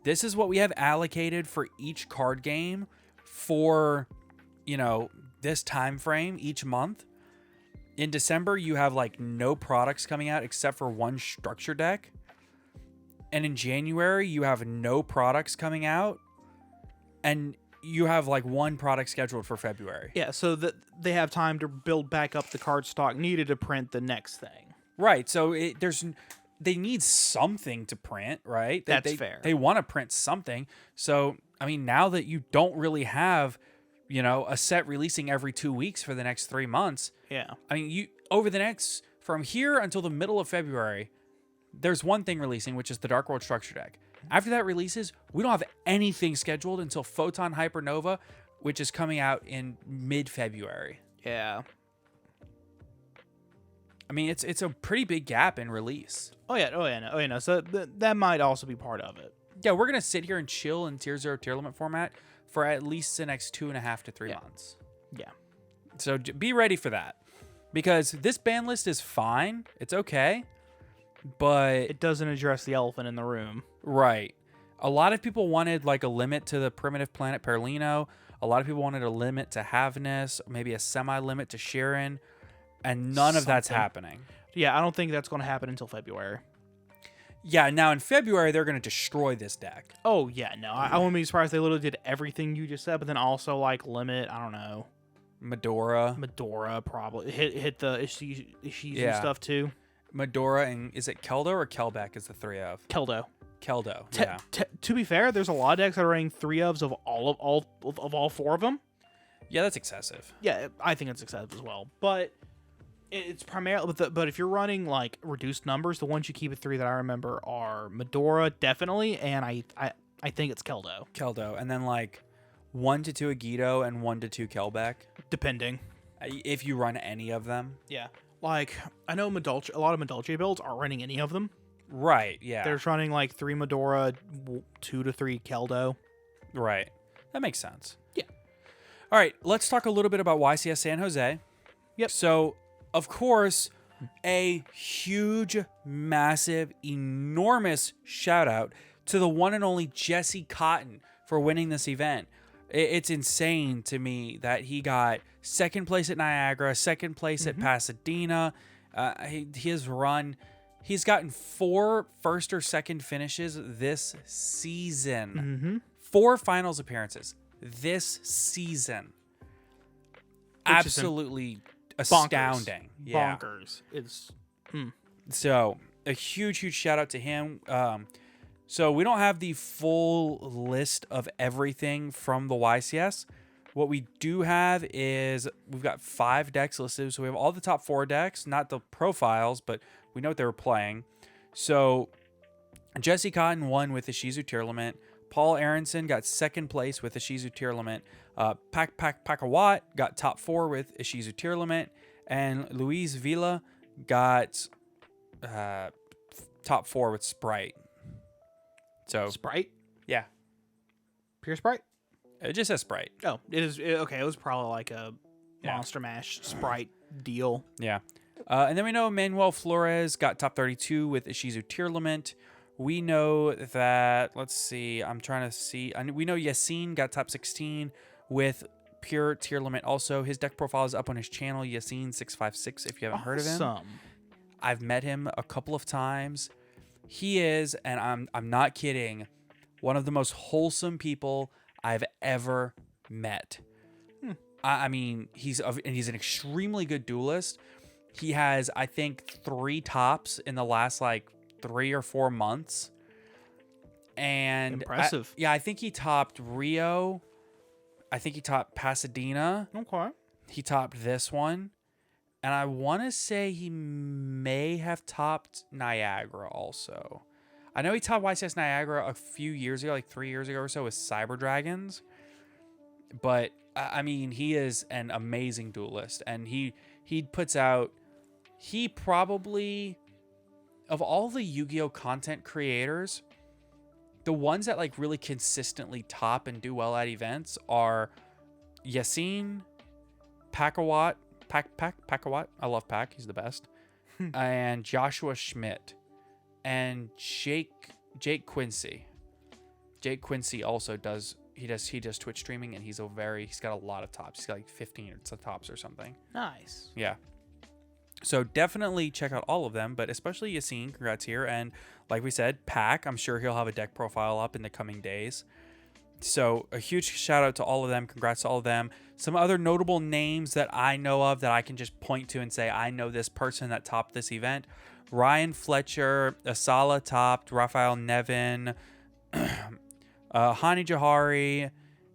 [SPEAKER 2] this is what we have allocated for each card game for, this time frame each month. In December, you have like no products coming out except for one structure deck. And in January, you have no products coming out. And you have like one product scheduled for February.
[SPEAKER 3] Yeah, so that they have time to build back up the card stock needed to print the next thing.
[SPEAKER 2] Right. So they need something to print, right?
[SPEAKER 3] That's fair.
[SPEAKER 2] They want to print something. So, I mean, now that you don't really have, a set releasing every 2 weeks for the next 3 months.
[SPEAKER 3] Yeah.
[SPEAKER 2] I mean, from here until the middle of February, there's one thing releasing, which is the Dark World Structure Deck. After that releases, we don't have anything scheduled until Photon Hypernova, which is coming out in mid-February.
[SPEAKER 3] Yeah.
[SPEAKER 2] I mean, it's a pretty big gap in release.
[SPEAKER 3] Oh yeah. No. So that might also be part of it.
[SPEAKER 2] Yeah, we're gonna sit here and chill in Tier 0 tier limit format for at least the next 2.5 to 3 months.
[SPEAKER 3] Yeah.
[SPEAKER 2] So be ready for that, because this ban list is fine. It's okay, but
[SPEAKER 3] It doesn't address the elephant in the room.
[SPEAKER 2] right. A lot of people wanted like a limit to the primitive planet Perlino. A lot of people wanted a limit to Havness, maybe a semi-limit to Sharon, and none of that's
[SPEAKER 3] Something.
[SPEAKER 2] happening.
[SPEAKER 3] Yeah, I don't think that's going to happen until February.
[SPEAKER 2] Yeah, now in February they're gonna destroy this deck.
[SPEAKER 3] Oh yeah, no, I wouldn't be surprised if they literally did everything you just said, but then also like limit. I don't know, Medora probably hit the Ishizu
[SPEAKER 2] Yeah.
[SPEAKER 3] stuff too.
[SPEAKER 2] Medora, and is it Keldo or Kelbeck is the 3 of?
[SPEAKER 3] Keldo.
[SPEAKER 2] Keldo, yeah.
[SPEAKER 3] To be fair, there's a lot of decks that are running 3 ofs of all 4 of them.
[SPEAKER 2] Yeah, that's excessive.
[SPEAKER 3] Yeah, I think it's excessive as well, but it's primarily. But if you're running like reduced numbers, the ones you keep at 3 that I remember are Medora definitely, and I think it's Keldo.
[SPEAKER 2] Keldo, and then like 1 to 2 Agido and 1 to 2 Kelbeck,
[SPEAKER 3] Depending.
[SPEAKER 2] if you run any of them.
[SPEAKER 3] Yeah, like I know a lot of Medulce builds aren't running any of them.
[SPEAKER 2] Right, yeah.
[SPEAKER 3] They're running like 3 Medora, 2 to 3 Keldo.
[SPEAKER 2] Right. That makes sense.
[SPEAKER 3] Yeah.
[SPEAKER 2] All right, let's talk a little bit about YCS San Jose.
[SPEAKER 3] Yep.
[SPEAKER 2] So, of course, a huge, massive, enormous shout out to the one and only Jesse Cotton for winning this event. It's insane to me that he got second place at Niagara, second place at Pasadena. His run, he's gotten 4 first or second finishes this season. 4 finals appearances this season. Absolutely astounding. Yeah.
[SPEAKER 3] Bonkers. It's
[SPEAKER 2] So a huge shout out to him. So we don't have the full list of everything from the YCS. What we do have is we've got 5 decks listed. So we have all the top 4 decks, not the profiles, but we know what they were playing. So Jesse Cotton won with the Shizu tier limit. Paul Aronson got second place with the Shizu tier limit. Pakawat got top 4 with a Shizu tier limit. And Luis Villa got top 4 with Sprite. So
[SPEAKER 3] Sprite?
[SPEAKER 2] yeah,
[SPEAKER 3] Pure Sprite?
[SPEAKER 2] it just says Sprite.
[SPEAKER 3] Oh, it is. Okay, it was probably like a Monster Mash Sprite deal.
[SPEAKER 2] Yeah. And then we know Manuel Flores got top 32 with a Shizu tier limit. We know that, let's see, I'm trying to see. We know Yassine got top 16 with pure tier limit also. His deck profile is up on his channel, Yassine656, if you haven't heard of him.
[SPEAKER 3] Awesome.
[SPEAKER 2] I've met him a couple of times. He is, and I'm not kidding, one of the most wholesome people I've ever met. I mean, he's an extremely good duelist. He has, I think, 3 tops in the last like 3 or 4 months. And
[SPEAKER 3] Impressive.
[SPEAKER 2] I think he topped Rio, I think he topped Pasadena.
[SPEAKER 3] Okay.
[SPEAKER 2] He topped this one. And I want to say he may have topped Niagara also. I know he topped YCS Niagara a few years ago, like 3 years ago or so, with Cyber Dragons. But, I mean, he is an amazing duelist. And he puts out... He probably... Of all the Yu-Gi-Oh! Content creators, the ones that, like, really consistently top and do well at events are Yassine, Pakawat... Pakawat. I love Pac. He's the best. And Joshua Schmidt. And Jake Quincy. Jake Quincy also does Twitch streaming, and he's got a lot of tops. He's got like 15 tops or something.
[SPEAKER 3] Nice.
[SPEAKER 2] Yeah. So definitely check out all of them, but especially Yassine, congrats here. And like we said, Pac, I'm sure he'll have a deck profile up in the coming days. So a huge shout out to all of them. Congrats to all of them. Some other notable names that I know of that I can just point to and say, I know this person that topped this event. Ryan Fletcher, Asala topped, Raphael Nevin, Hani Jahari.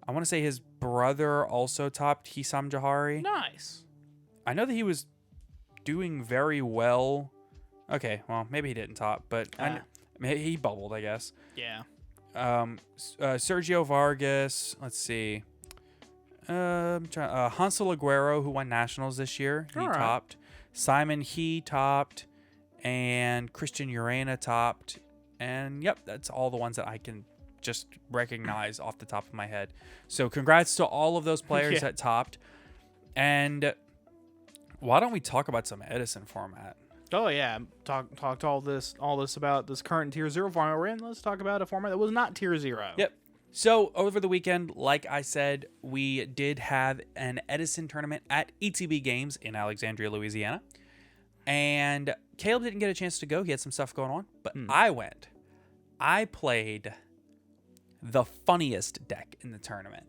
[SPEAKER 2] I want to say his brother also topped Hisam Jahari.
[SPEAKER 3] Nice.
[SPEAKER 2] I know that he was doing very well. Okay, well, maybe he didn't top, but he bubbled, I guess.
[SPEAKER 3] Yeah.
[SPEAKER 2] Sergio Vargas. Let's see. Hansel Aguero, who won nationals this year, he topped. Simon He topped, and Christian Urena topped. And yep, that's all the ones that I can just recognize off the top of my head. So congrats to all of those players that topped. And why don't we talk about some Edison format?
[SPEAKER 3] Oh yeah, talked all this about this current Tier 0 format we're in. Let's talk about a format that was not Tier 0.
[SPEAKER 2] Yep. So over the weekend, like I said, we did have an Edison tournament at ETB Games in Alexandria, Louisiana. And Caleb didn't get a chance to go. He had some stuff going on, but I went. I played the funniest deck in the tournament.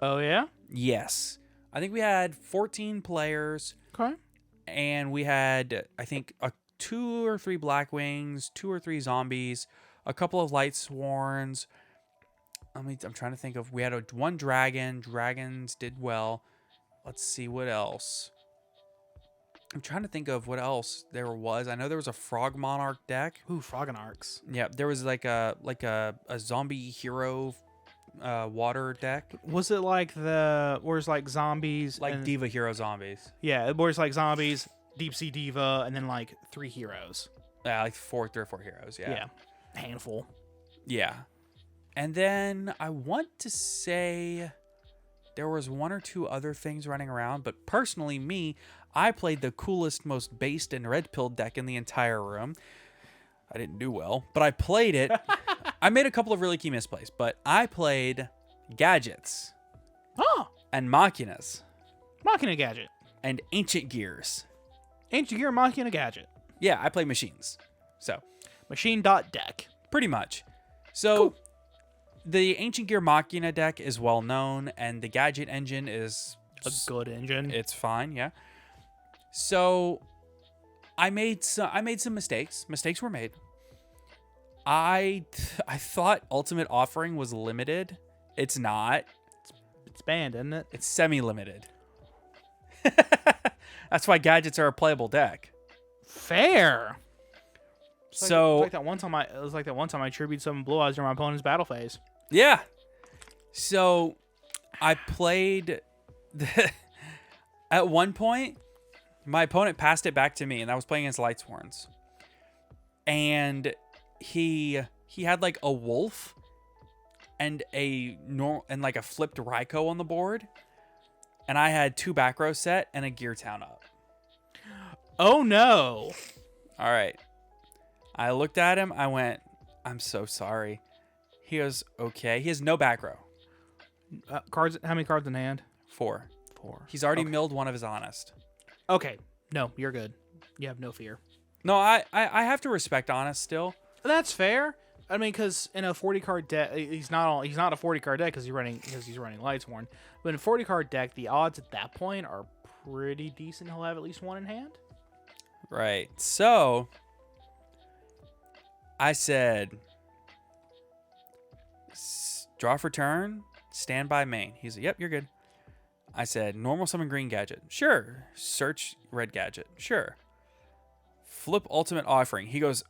[SPEAKER 3] Oh yeah?
[SPEAKER 2] Yes. I think we had 14 players.
[SPEAKER 3] Okay.
[SPEAKER 2] And we had, I think, 2 or 3 Black Wings, 2 or 3 zombies, a couple of Light Sworns. I'm trying to think of. We had one dragon. Dragons did well. Let's see what else. I'm trying to think of what else there was. I know there was a Frog Monarch deck.
[SPEAKER 3] Ooh, Frogonarchs.
[SPEAKER 2] Yeah, there was like a zombie hero water deck.
[SPEAKER 3] Was it like where's like zombies,
[SPEAKER 2] Like Diva Hero zombies.
[SPEAKER 3] Yeah, where's like zombies, Deep Sea Diva, and then like 3 heroes.
[SPEAKER 2] Yeah, like 3 or 4 heroes. Yeah.
[SPEAKER 3] Handful.
[SPEAKER 2] Yeah. And then I want to say there was 1 or 2 other things running around, but personally, I played the coolest, most based and red pill deck in the entire room. I didn't do well, but I played it. I made a couple of really key misplays, but I played Gadgets. And Machinas.
[SPEAKER 3] Machina Gadget.
[SPEAKER 2] And Ancient Gears.
[SPEAKER 3] Ancient Gear, Machina Gadget.
[SPEAKER 2] Yeah, I play machines. So,
[SPEAKER 3] Machine.deck.
[SPEAKER 2] pretty much. So, cool. The Ancient Gear Machina deck is well known, and the Gadget engine is
[SPEAKER 3] a good engine.
[SPEAKER 2] It's fine, yeah. So, I made some mistakes. Mistakes were made. I thought Ultimate Offering was limited. It's not.
[SPEAKER 3] It's banned, isn't it?
[SPEAKER 2] It's semi-limited. That's why Gadgets are a playable deck.
[SPEAKER 3] Fair. It's
[SPEAKER 2] So
[SPEAKER 3] like, it was like that one time I tributed some Blue Eyes during my opponent's battle phase.
[SPEAKER 2] Yeah. So I played at one point, my opponent passed it back to me, and I was playing against Lightsworns. And he had like a wolf and like a flipped Raikou on the board. And I had 2 back row set and a Gear Town up.
[SPEAKER 3] Oh no.
[SPEAKER 2] All right. I looked at him. I went, I'm so sorry. He goes, okay. He has no back row.
[SPEAKER 3] Cards. How many cards in hand?
[SPEAKER 2] 4.
[SPEAKER 3] 4.
[SPEAKER 2] He's already milled one of his Honest.
[SPEAKER 3] Okay. No, you're good. You have no fear.
[SPEAKER 2] No, I have to respect Honest still.
[SPEAKER 3] That's fair. I mean, because in a 40 card deck, he's not a 40 card deck because he's running Lightsworn. But in a 40 card deck, the odds at that point are pretty decent. He'll have at least 1 in hand.
[SPEAKER 2] Right. So I said, draw for turn, standby main. He's like, yep, you're good. I said, normal summon green gadget. Sure. Search red gadget. Sure. Flip ultimate offering. He goes,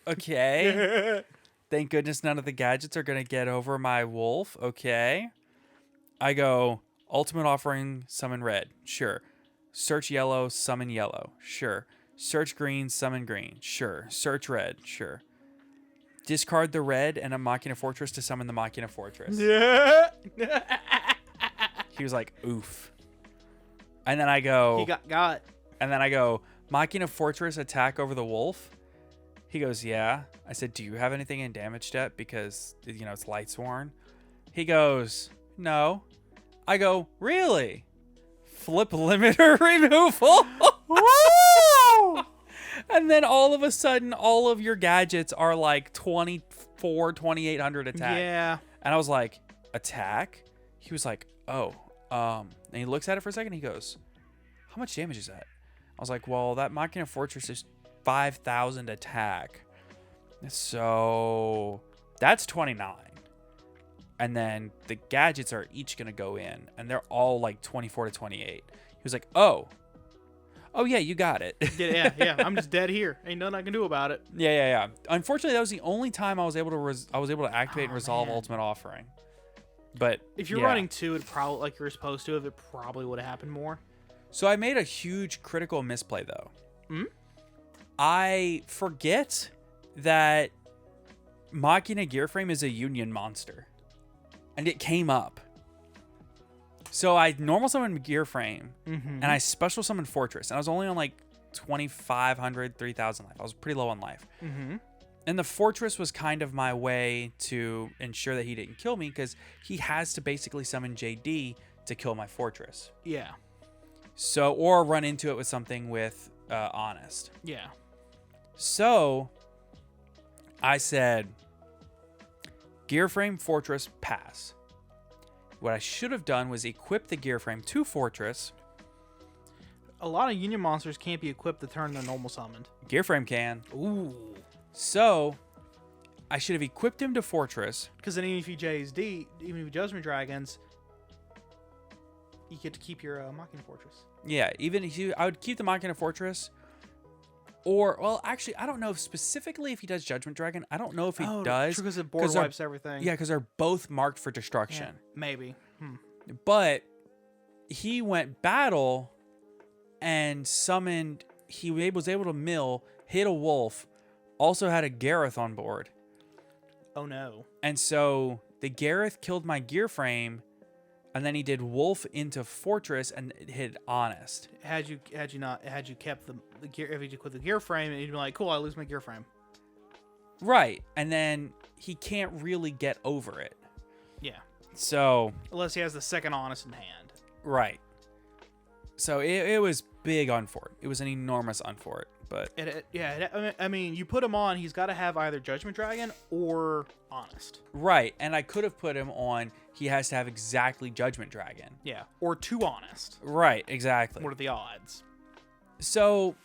[SPEAKER 2] okay. Thank goodness none of the gadgets are going to get over my wolf. Okay. I go, ultimate offering, summon red. Sure. Search yellow, summon yellow. Sure. Search green, summon green. Sure. Search red. Sure. Discard the red and a Machina Fortress to summon the Machina Fortress.
[SPEAKER 3] Yeah.
[SPEAKER 2] He was like, oof. And then I go...
[SPEAKER 3] He got.
[SPEAKER 2] And then I go, Machina Fortress attack over the wolf? He goes, yeah. I said, do you have anything in damage step? Because, you know, it's Lightsworn. He goes, no. I go, really? Flip limiter removal?
[SPEAKER 3] Woo!
[SPEAKER 2] And then all of a sudden, all of your gadgets are like 2,800 attack.
[SPEAKER 3] Yeah.
[SPEAKER 2] And I was like, attack? He was like, oh. And he looks at it for a second. He goes, how much damage is that? I was like, well, that Machina Fortress is 5,000 attack. So that's 29. And then the gadgets are each going to go in. And they're all like 24 to 28. He was like, oh, yeah, you got it.
[SPEAKER 3] Yeah. I'm just dead here. Ain't nothing I can do about it.
[SPEAKER 2] Yeah. Unfortunately, that was the only time I was able to activate and resolve
[SPEAKER 3] man.
[SPEAKER 2] ultimate offering. But
[SPEAKER 3] If you're running 2, it probably, like you're supposed to, it probably would have happened more.
[SPEAKER 2] So I made a huge critical misplay though.
[SPEAKER 3] Hmm?
[SPEAKER 2] I forget that Machina Gear Frame is a union monster. And it came up. So I normal summoned Gear Frame and I special summoned Fortress. And I was only on like 2,500, 3,000 life. I was pretty low on life.
[SPEAKER 3] Mm-hmm.
[SPEAKER 2] And the Fortress was kind of my way to ensure that he didn't kill me because he has to basically summon JD to kill my Fortress.
[SPEAKER 3] Yeah.
[SPEAKER 2] So, or run into it with something with Honest.
[SPEAKER 3] Yeah.
[SPEAKER 2] So, I said, Gear Frame, Fortress, pass. What I should have done was equip the Gear Frame to Fortress.
[SPEAKER 3] A lot of union monsters can't be equipped the turn they're normal summoned.
[SPEAKER 2] Gear Frame can.
[SPEAKER 3] Ooh.
[SPEAKER 2] So, I should have equipped him to Fortress.
[SPEAKER 3] Because then even if you JSD, even if you Judgment Dragons, you get to keep your Machina Fortress.
[SPEAKER 2] Yeah, even if I would keep the Machina Fortress. Or, well, actually, I don't know if specifically if he does Judgment Dragon. I don't know if he does.
[SPEAKER 3] Because it board wipes everything.
[SPEAKER 2] Yeah, because they're both marked for destruction.
[SPEAKER 3] Yeah, maybe.
[SPEAKER 2] But he went battle and summoned. He was able to mill, hit a wolf, also had a Gareth on board.
[SPEAKER 3] Oh no.
[SPEAKER 2] And so the Gareth killed my Gear Frame, and then he did wolf into Fortress and it hit Honest.
[SPEAKER 3] Had you kept the gear, if you quit the Gear Frame, you'd be like, cool, I lose my Gear Frame.
[SPEAKER 2] Right. And then he can't really get over it.
[SPEAKER 3] Yeah.
[SPEAKER 2] So
[SPEAKER 3] Unless he has the second Honest in hand.
[SPEAKER 2] right. So it was big on Fort. It was an enormous on Fort. But
[SPEAKER 3] I mean, you put him on, he's got to have either Judgment Dragon or Honest.
[SPEAKER 2] right. And I could have put him on. He has to have exactly Judgment Dragon.
[SPEAKER 3] Yeah. Or 2 Honest.
[SPEAKER 2] Right. Exactly.
[SPEAKER 3] What are the odds?
[SPEAKER 2] So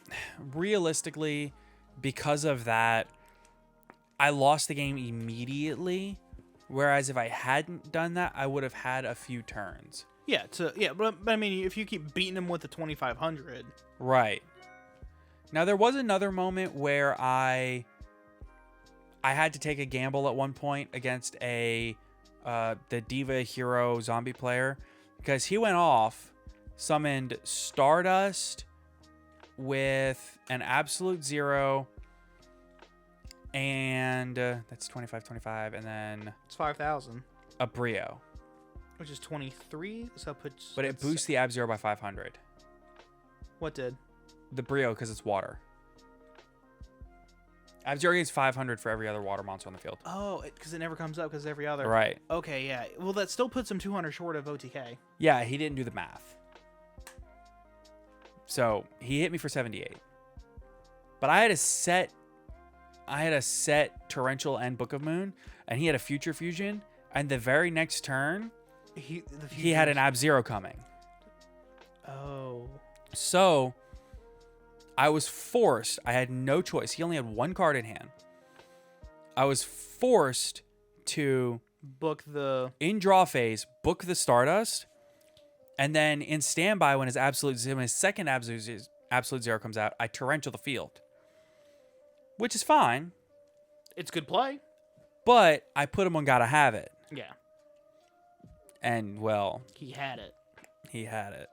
[SPEAKER 2] realistically, because of that, I lost the game immediately. Whereas if I hadn't done that, I would have had a few turns.
[SPEAKER 3] Yeah. But I mean, if you keep beating him with the 2,500.
[SPEAKER 2] Right. Now, there was another moment where I had to take a gamble at one point against the Diva Hero zombie player because he went off, summoned Stardust with an Absolute Zero, and that's 25, and then
[SPEAKER 3] It's 5,000.
[SPEAKER 2] a Brio.
[SPEAKER 3] Which is 23. So that puts.
[SPEAKER 2] But it boosts the Ab Zero by 500.
[SPEAKER 3] What did?
[SPEAKER 2] The Brio, because it's water. Ab Zero gets 500 for every other water monster on the field.
[SPEAKER 3] Oh, because it never comes up because every other.
[SPEAKER 2] Right.
[SPEAKER 3] Okay, yeah. Well, that still puts him 200 short of OTK.
[SPEAKER 2] Yeah, he didn't do the math. So he hit me for 78. But I had a set Torrential and Book of Moon, and he had a Future Fusion, and the very next turn, he had an Ab Zero coming.
[SPEAKER 3] Oh.
[SPEAKER 2] So I was forced. I had no choice. He only had one card in hand. I was forced to
[SPEAKER 3] book the...
[SPEAKER 2] In draw phase, book the Stardust, and then in standby when his second absolute zero comes out, I torrential the field, which is fine.
[SPEAKER 3] It's good play.
[SPEAKER 2] But I put him on gotta have it,
[SPEAKER 3] Yeah.
[SPEAKER 2] and well,
[SPEAKER 3] He had it.
[SPEAKER 2] he had it.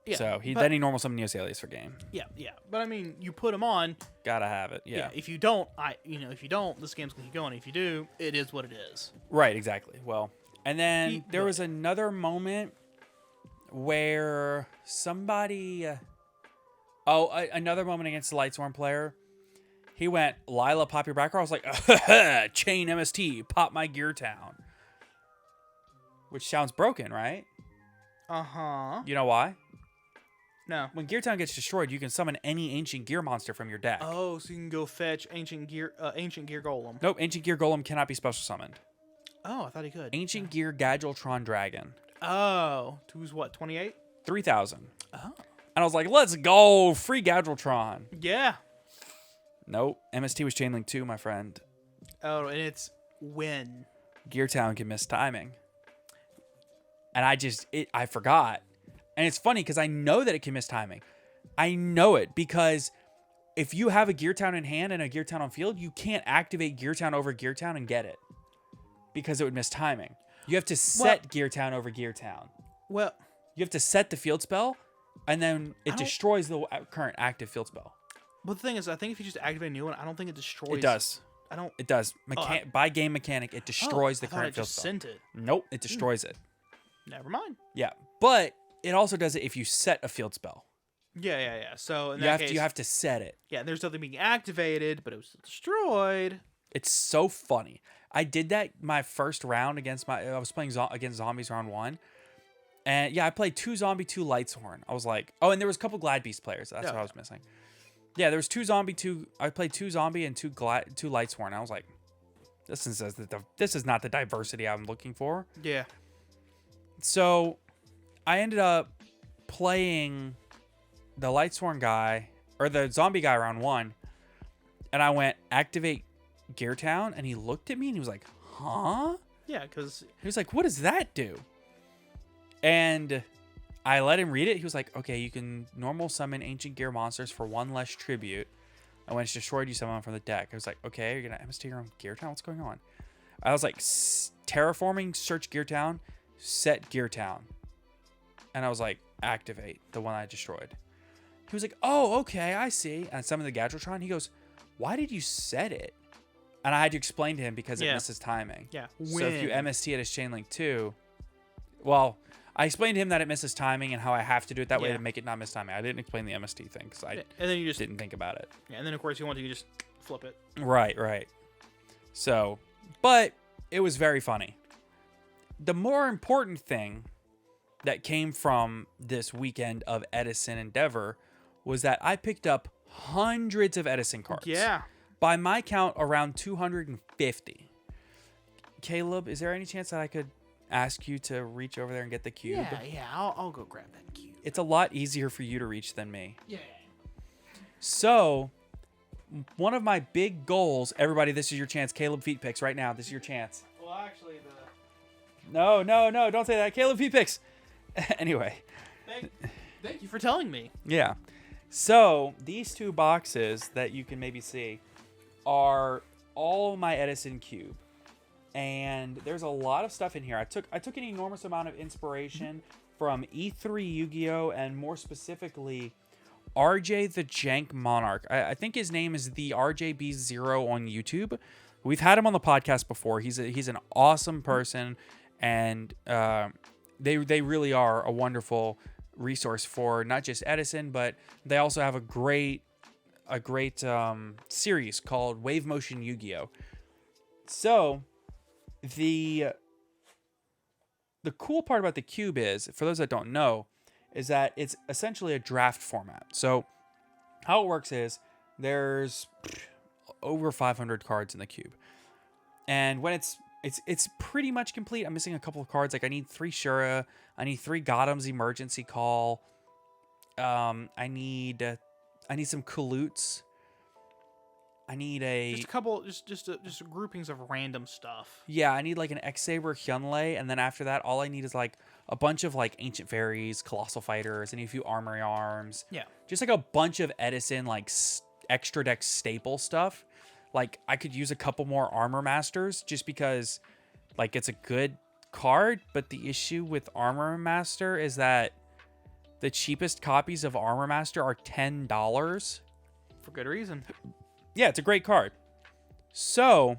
[SPEAKER 3] Yeah.
[SPEAKER 2] So
[SPEAKER 3] but-
[SPEAKER 2] then he normal summoned Neos Alias for game.
[SPEAKER 3] Yeah, yeah. But I mean, you put him on.
[SPEAKER 2] Gotta have it. Yeah.
[SPEAKER 3] If you don't, if you don't, this game's gonna keep going. If you do, it is what it is.
[SPEAKER 2] Right. Exactly. Well, and then there was another moment where somebody. Another moment against the Lightsworn player. He went, Lila, pop your backer. I was like, chain MST, pop my Gear Town. Which sounds broken, right?
[SPEAKER 3] Uh-huh.
[SPEAKER 2] You know why?
[SPEAKER 3] No.
[SPEAKER 2] When Gear Town gets destroyed, you can summon any ancient gear monster from your deck.
[SPEAKER 3] Oh, so you can go fetch Ancient Gear Golem.
[SPEAKER 2] Nope, Ancient Gear Golem cannot be special summoned.
[SPEAKER 3] Oh, I thought he could.
[SPEAKER 2] Ancient Gear Gadgeltron Dragon.
[SPEAKER 3] Oh, who's what, 28?
[SPEAKER 2] 3,000.
[SPEAKER 3] Oh.
[SPEAKER 2] And I was like, let's go, free Gadgeltron.
[SPEAKER 3] Yeah.
[SPEAKER 2] Nope, MST was Chainlink 2, my friend.
[SPEAKER 3] Oh, and it's when?
[SPEAKER 2] Gear Town can miss timing. And I forgot. And it's funny because I know that it can miss timing. I know it because if you have a Gear Town in hand and a Gear Town on field, you can't activate Gear Town over Gear Town and get it because it would miss timing. You have to set Gear Town over Gear Town.
[SPEAKER 3] Well,
[SPEAKER 2] you have to set the field spell, and then it destroys the current active field spell.
[SPEAKER 3] but the thing is, I think if you just activate a new one, I don't think it destroys.
[SPEAKER 2] It does.
[SPEAKER 3] I don't.
[SPEAKER 2] It does. By game mechanic, it destroys the
[SPEAKER 3] I thought
[SPEAKER 2] current
[SPEAKER 3] it
[SPEAKER 2] field
[SPEAKER 3] just
[SPEAKER 2] spell.
[SPEAKER 3] sent it.
[SPEAKER 2] Nope, it destroys it.
[SPEAKER 3] Never mind.
[SPEAKER 2] Yeah, but it also does it if you set a field spell.
[SPEAKER 3] Yeah. So in
[SPEAKER 2] You
[SPEAKER 3] that
[SPEAKER 2] have
[SPEAKER 3] case,
[SPEAKER 2] you have to set it.
[SPEAKER 3] Yeah, there's nothing being activated, but it was destroyed.
[SPEAKER 2] It's so funny. I did that my first round against I was playing against zombies round 1. And yeah, I played 2 zombie, 2 Lightsworn. I was like, oh, and there was a couple Glad Beast players. That's what I was missing. Yeah, there was 2 zombie, 2. I played 2 zombie and 2 Lightsworn. I was like, this is not the diversity I'm looking for.
[SPEAKER 3] Yeah.
[SPEAKER 2] So I ended up playing the Lightsworn guy or the zombie guy round 1, and I went activate Gear Town, and he looked at me and he was like, huh?
[SPEAKER 3] Yeah, because
[SPEAKER 2] He was like, what does that do? And I let him read it. He was like, okay, you can normal summon ancient gear monsters for 1 less tribute. And when it's destroyed, you summon them from the deck. I was like, okay, you're going to MST your own Gear Town? What's going on? I was like, terraforming, search Gear Town, set Gear Town. And I was like, activate the one I destroyed. He was like, oh, okay, I see. And I summoned the Gadgetron. He goes, why did you set it? And I had to explain to him because it misses timing.
[SPEAKER 3] Yeah.
[SPEAKER 2] So if you MST it as Chainlink 2, well, I explained to him that it misses timing and how I have to do it that way to make it not miss timing. I didn't explain the MST thing because I
[SPEAKER 3] and then you just
[SPEAKER 2] didn't think about it.
[SPEAKER 3] Yeah, and then of course you want to just flip it.
[SPEAKER 2] Right. So, but it was very funny. The more important thing that came from this weekend of Edison Endeavor was that I picked up hundreds of Edison cards.
[SPEAKER 3] Yeah.
[SPEAKER 2] By my count, around 250. Caleb, is there any chance that I could ask you to reach over there and get the cube?
[SPEAKER 3] Yeah. I'll go grab that cube.
[SPEAKER 2] It's a lot easier for you to reach than me.
[SPEAKER 3] Yeah.
[SPEAKER 2] So, one of my big goals, everybody, this is your chance. Caleb Feet Picks right now. This is your chance.
[SPEAKER 3] Well, actually,
[SPEAKER 2] No, don't say that. Caleb Feet Picks. Anyway.
[SPEAKER 3] Thank you for telling me.
[SPEAKER 2] Yeah. So, these 2 boxes that you can maybe see are all my Edison cube. And there's a lot of stuff in here. I took an enormous amount of inspiration from E3 Yu-Gi-Oh! And more specifically, RJ the Jank Monarch. I think his name is the RJB0 on YouTube. We've had him on the podcast before. He's an awesome person, and they really are a wonderful resource for not just Edison, but they also have a great series called Wave Motion Yu-Gi-Oh! So the cool part about the cube is, for those that don't know, is that it's essentially a draft format. So how it works is there's over 500 cards in the cube, and when it's pretty much complete. I'm missing a couple of cards. Like I need 3 Shura, I need 3 Gotham's Emergency Call. I need some Kaloots. I need a...
[SPEAKER 3] Just a couple, just groupings of random stuff.
[SPEAKER 2] Yeah, I need like an X-Saber Hyunlei, and then after that, all I need is like a bunch of like Ancient Fairies, Colossal Fighters, and a few Armory Arms.
[SPEAKER 3] Yeah.
[SPEAKER 2] Just like a bunch of Edison like extra deck staple stuff. Like I could use a couple more Armor Masters just because like it's a good card, but the issue with Armor Master is that the cheapest copies of Armor Master are $10.
[SPEAKER 3] For good reason.
[SPEAKER 2] Yeah, it's a great card. So,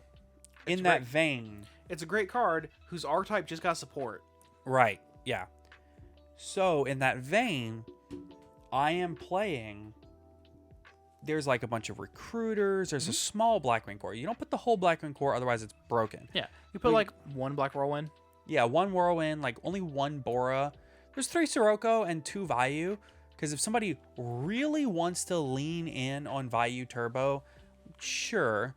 [SPEAKER 3] It's
[SPEAKER 2] in that
[SPEAKER 3] great.
[SPEAKER 2] vein...
[SPEAKER 3] It's a great card whose archetype just got support.
[SPEAKER 2] Right, yeah. So, in that vein, I am playing... There's like a bunch of recruiters. There's a small Blackwing core. You don't put the whole Blackwing core, otherwise it's broken.
[SPEAKER 3] Yeah. You put like one Black Whirlwind.
[SPEAKER 2] Yeah, one Whirlwind, like only one Bora. There's 3 Sirocco and 2 Vayu. Because if somebody really wants to lean in on Vayu Turbo, sure.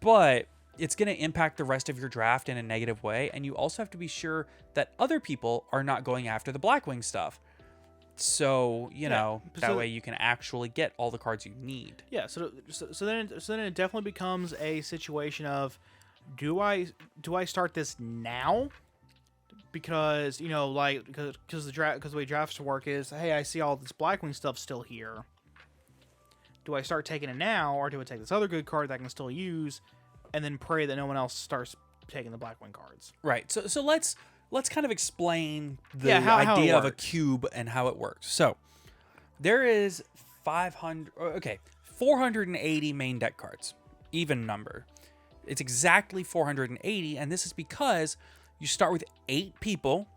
[SPEAKER 2] But it's going to impact the rest of your draft in a negative way. And you also have to be sure that other people are not going after the Blackwing stuff. So, you know, that way you can actually get all the cards you need.
[SPEAKER 3] Yeah, so then it definitely becomes a situation of, do I start this now? Because, you know, like, because the way drafts work is, hey, I see all this Blackwing stuff still here. Do I start taking it now, or do I take this other good card that I can still use, and then pray that no one else starts taking the Blackwing cards?
[SPEAKER 2] Right. So let's kind of explain the
[SPEAKER 3] how it
[SPEAKER 2] idea of a
[SPEAKER 3] works.
[SPEAKER 2] cube and how it works. So there is 480 main deck cards, even number. It's exactly 480, and this is because you start with 8 people,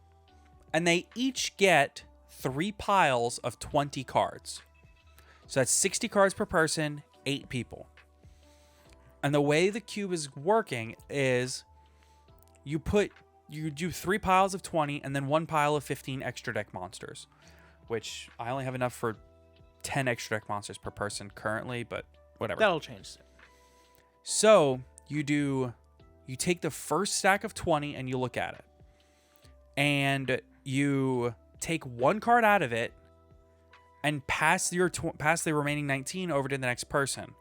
[SPEAKER 2] and they each get 3 piles of 20 cards. So that's 60 cards per person, 8 people. And the way the cube is working is you do 3 piles of 20 and then 1 pile of 15 extra deck monsters, which I only have enough for 10 extra deck monsters per person currently, but whatever.
[SPEAKER 3] That'll change.
[SPEAKER 2] So you take the first stack of 20 and you look at it. And you take 1 card out of it and pass the remaining 19 over to the next person.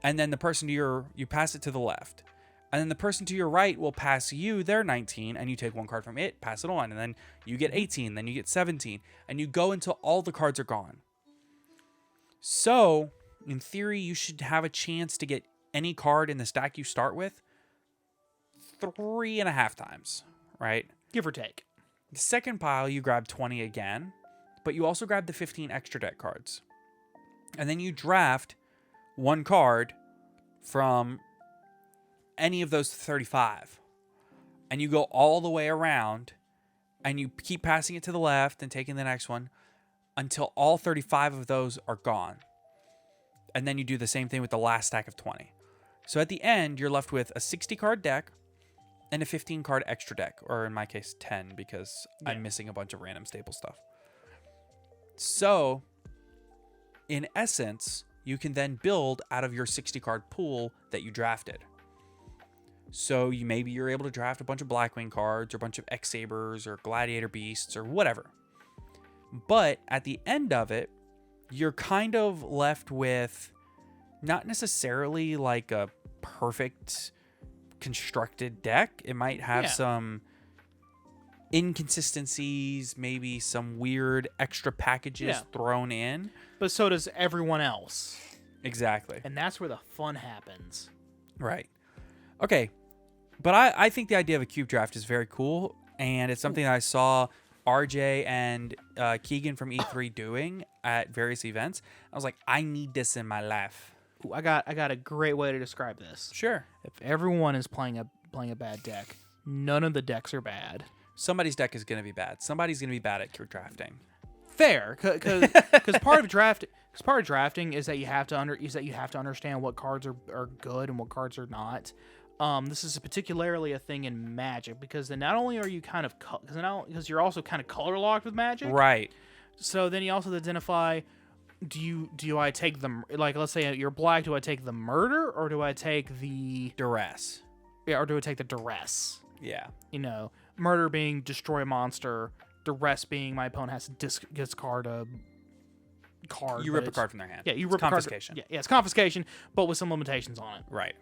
[SPEAKER 2] And then the person you pass it to the left. And then the person to your right will pass you their 19, and you take 1 card from it, pass it on, and then you get 18, then you get 17, and you go until all the cards are gone. So, in theory, you should have a chance to get any card in the stack you start with 3.5 times, right?
[SPEAKER 3] Give or take.
[SPEAKER 2] The second pile, you grab 20 again, but you also grab the 15 extra deck cards. And then you draft 1 card from any of those 35. And you go all the way around, and you keep passing it to the left and taking the next one until all 35 of those are gone. And then you do the same thing with the last stack of 20. So at the end, you're left with a 60-card deck and a 15-card extra deck, or in my case, 10, because I'm missing a bunch of random staple stuff. So, in essence, you can then build out of your 60-card pool that you drafted. So maybe you're able to draft a bunch of Blackwing cards, or a bunch of X-Sabers, or Gladiator Beasts, or whatever. But at the end of it, you're kind of left with not necessarily like a perfect constructed deck. It might have some inconsistencies, maybe some weird extra packages thrown in.
[SPEAKER 3] But so does everyone else.
[SPEAKER 2] Exactly.
[SPEAKER 3] And that's where the fun happens.
[SPEAKER 2] Right. Okay. But I think the idea of a cube draft is very cool. And it's something that I saw RJ and Keegan from E3 doing at various events. I was like, I need this in my life.
[SPEAKER 3] Ooh, I got a great way to describe this.
[SPEAKER 2] Sure.
[SPEAKER 3] If everyone is playing a bad deck, none of the decks are bad.
[SPEAKER 2] Somebody's deck is going to be bad. Somebody's going to be bad at cube drafting.
[SPEAKER 3] Fair, because part of drafting is that you have to understand what cards are good and what cards are not. This is particularly a thing in Magic, because then not only are you kind of because you're also kind of color locked with Magic,
[SPEAKER 2] Right.
[SPEAKER 3] So then you also identify, do I take the, like, let's say you're black, do I take the murder, or do I take the
[SPEAKER 2] Duress.
[SPEAKER 3] or do I take the duress?
[SPEAKER 2] Yeah.
[SPEAKER 3] You know, murder being destroy a monster, duress being my opponent has to discard a card.
[SPEAKER 2] You
[SPEAKER 3] but
[SPEAKER 2] rip a
[SPEAKER 3] it's-
[SPEAKER 2] card from their hand.
[SPEAKER 3] Yeah, you
[SPEAKER 2] It's
[SPEAKER 3] rip a
[SPEAKER 2] confiscation.
[SPEAKER 3] card. Yeah, it's confiscation, but with some limitations on it.
[SPEAKER 2] Right.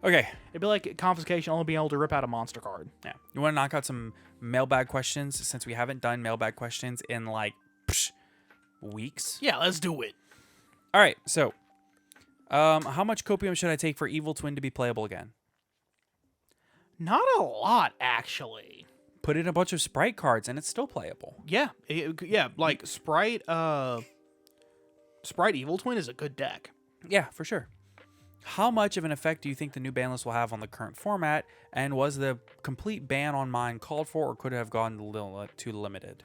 [SPEAKER 2] Okay.
[SPEAKER 3] It'd be like confiscation only being able to rip out a monster card.
[SPEAKER 2] Yeah. You want to knock out some mailbag questions since we haven't done mailbag questions in like weeks?
[SPEAKER 3] Yeah, let's do it.
[SPEAKER 2] All right. So, how much copium should I take for Evil Twin to be playable again?
[SPEAKER 3] Not a lot, actually.
[SPEAKER 2] Put in a bunch of sprite cards and it's still playable.
[SPEAKER 3] Yeah, like Sprite Evil Twin is a good deck.
[SPEAKER 2] Yeah, for sure. How much of an effect do you think the new ban list will have on the current format? And was the complete ban on mine called for, or could it have gone too limited?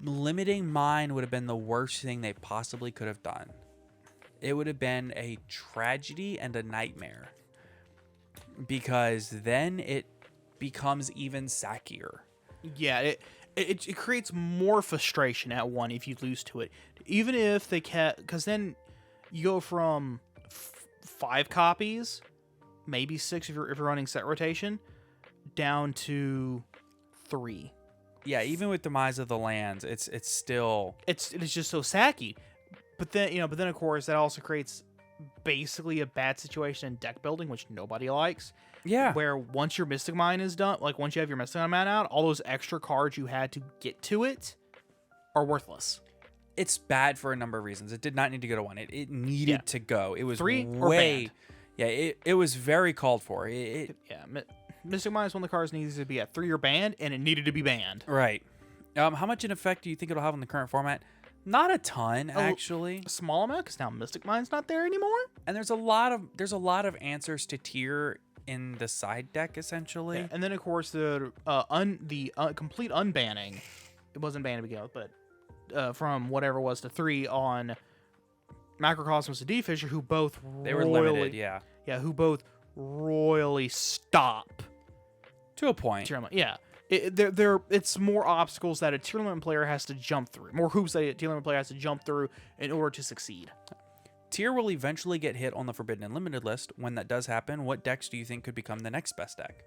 [SPEAKER 2] Limiting mine would have been the worst thing they possibly could have done. It would have been a tragedy and a nightmare. Because then it becomes even sackier.
[SPEAKER 3] Yeah, it creates more frustration at one if you lose to it. Even if they can't, because then you go from 5 copies, maybe 6 if you're running set rotation, down to 3.
[SPEAKER 2] Yeah, even with Demise of the Lands, it's still
[SPEAKER 3] It's just so sacky. But then of course that also creates basically a bad situation in deck building, which nobody likes.
[SPEAKER 2] yeah.
[SPEAKER 3] Where once your Mystic Mine is done, like once you have your Mystic Mine out, all those extra cards you had to get to it are worthless.
[SPEAKER 2] It's bad for a number of reasons. It did not need to go to 1. It needed to go. It was
[SPEAKER 3] 3 or
[SPEAKER 2] way
[SPEAKER 3] banned.
[SPEAKER 2] Yeah, it was very called for.
[SPEAKER 3] Mystic Mine is one of the cards that needs to be at 3 or banned, and it needed to be banned.
[SPEAKER 2] Right. How much in effect do you think it'll have on the current format? Not a ton, actually.
[SPEAKER 3] A small amount, because now Mystic Mine's not there anymore.
[SPEAKER 2] And there's a lot of answers to tier in the side deck, essentially.
[SPEAKER 3] Yeah, and then of course the complete unbanning. It wasn't banned to begin with, but from whatever was to 3 on Macrocosmos and D Fisher, who both
[SPEAKER 2] They were limited, yeah.
[SPEAKER 3] Yeah, who both royally stop.
[SPEAKER 2] To a point.
[SPEAKER 3] Tier limit. Yeah. It's more obstacles that a tier limit player has to jump through. More hoops that a tier limit player has to jump through in order to succeed.
[SPEAKER 2] Tier will eventually get hit on the Forbidden and Limited list. When that does happen, what decks do you think could become the next best deck?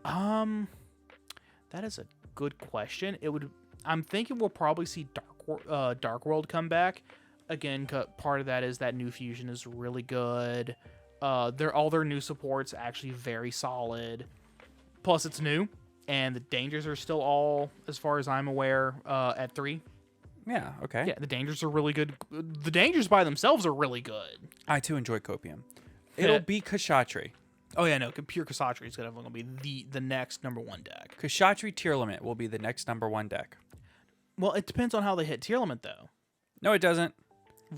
[SPEAKER 3] That is a good question. I'm thinking we'll probably see Dark World come back. Again, part of that is that new fusion is really good. All their new supports actually very solid. Plus, it's new, and the dangers are still all, as far as I'm aware, at 3.
[SPEAKER 2] Yeah, okay.
[SPEAKER 3] Yeah, the dangers are really good. The dangers by themselves are really good.
[SPEAKER 2] I too enjoy Copium. It'll be Kshatri.
[SPEAKER 3] Oh yeah, no, pure Kshatri is going to be the next #1 deck.
[SPEAKER 2] Kshatri tier limit will be the next #1 deck.
[SPEAKER 3] Well, it depends on how they hit tier limit, though.
[SPEAKER 2] No, it doesn't.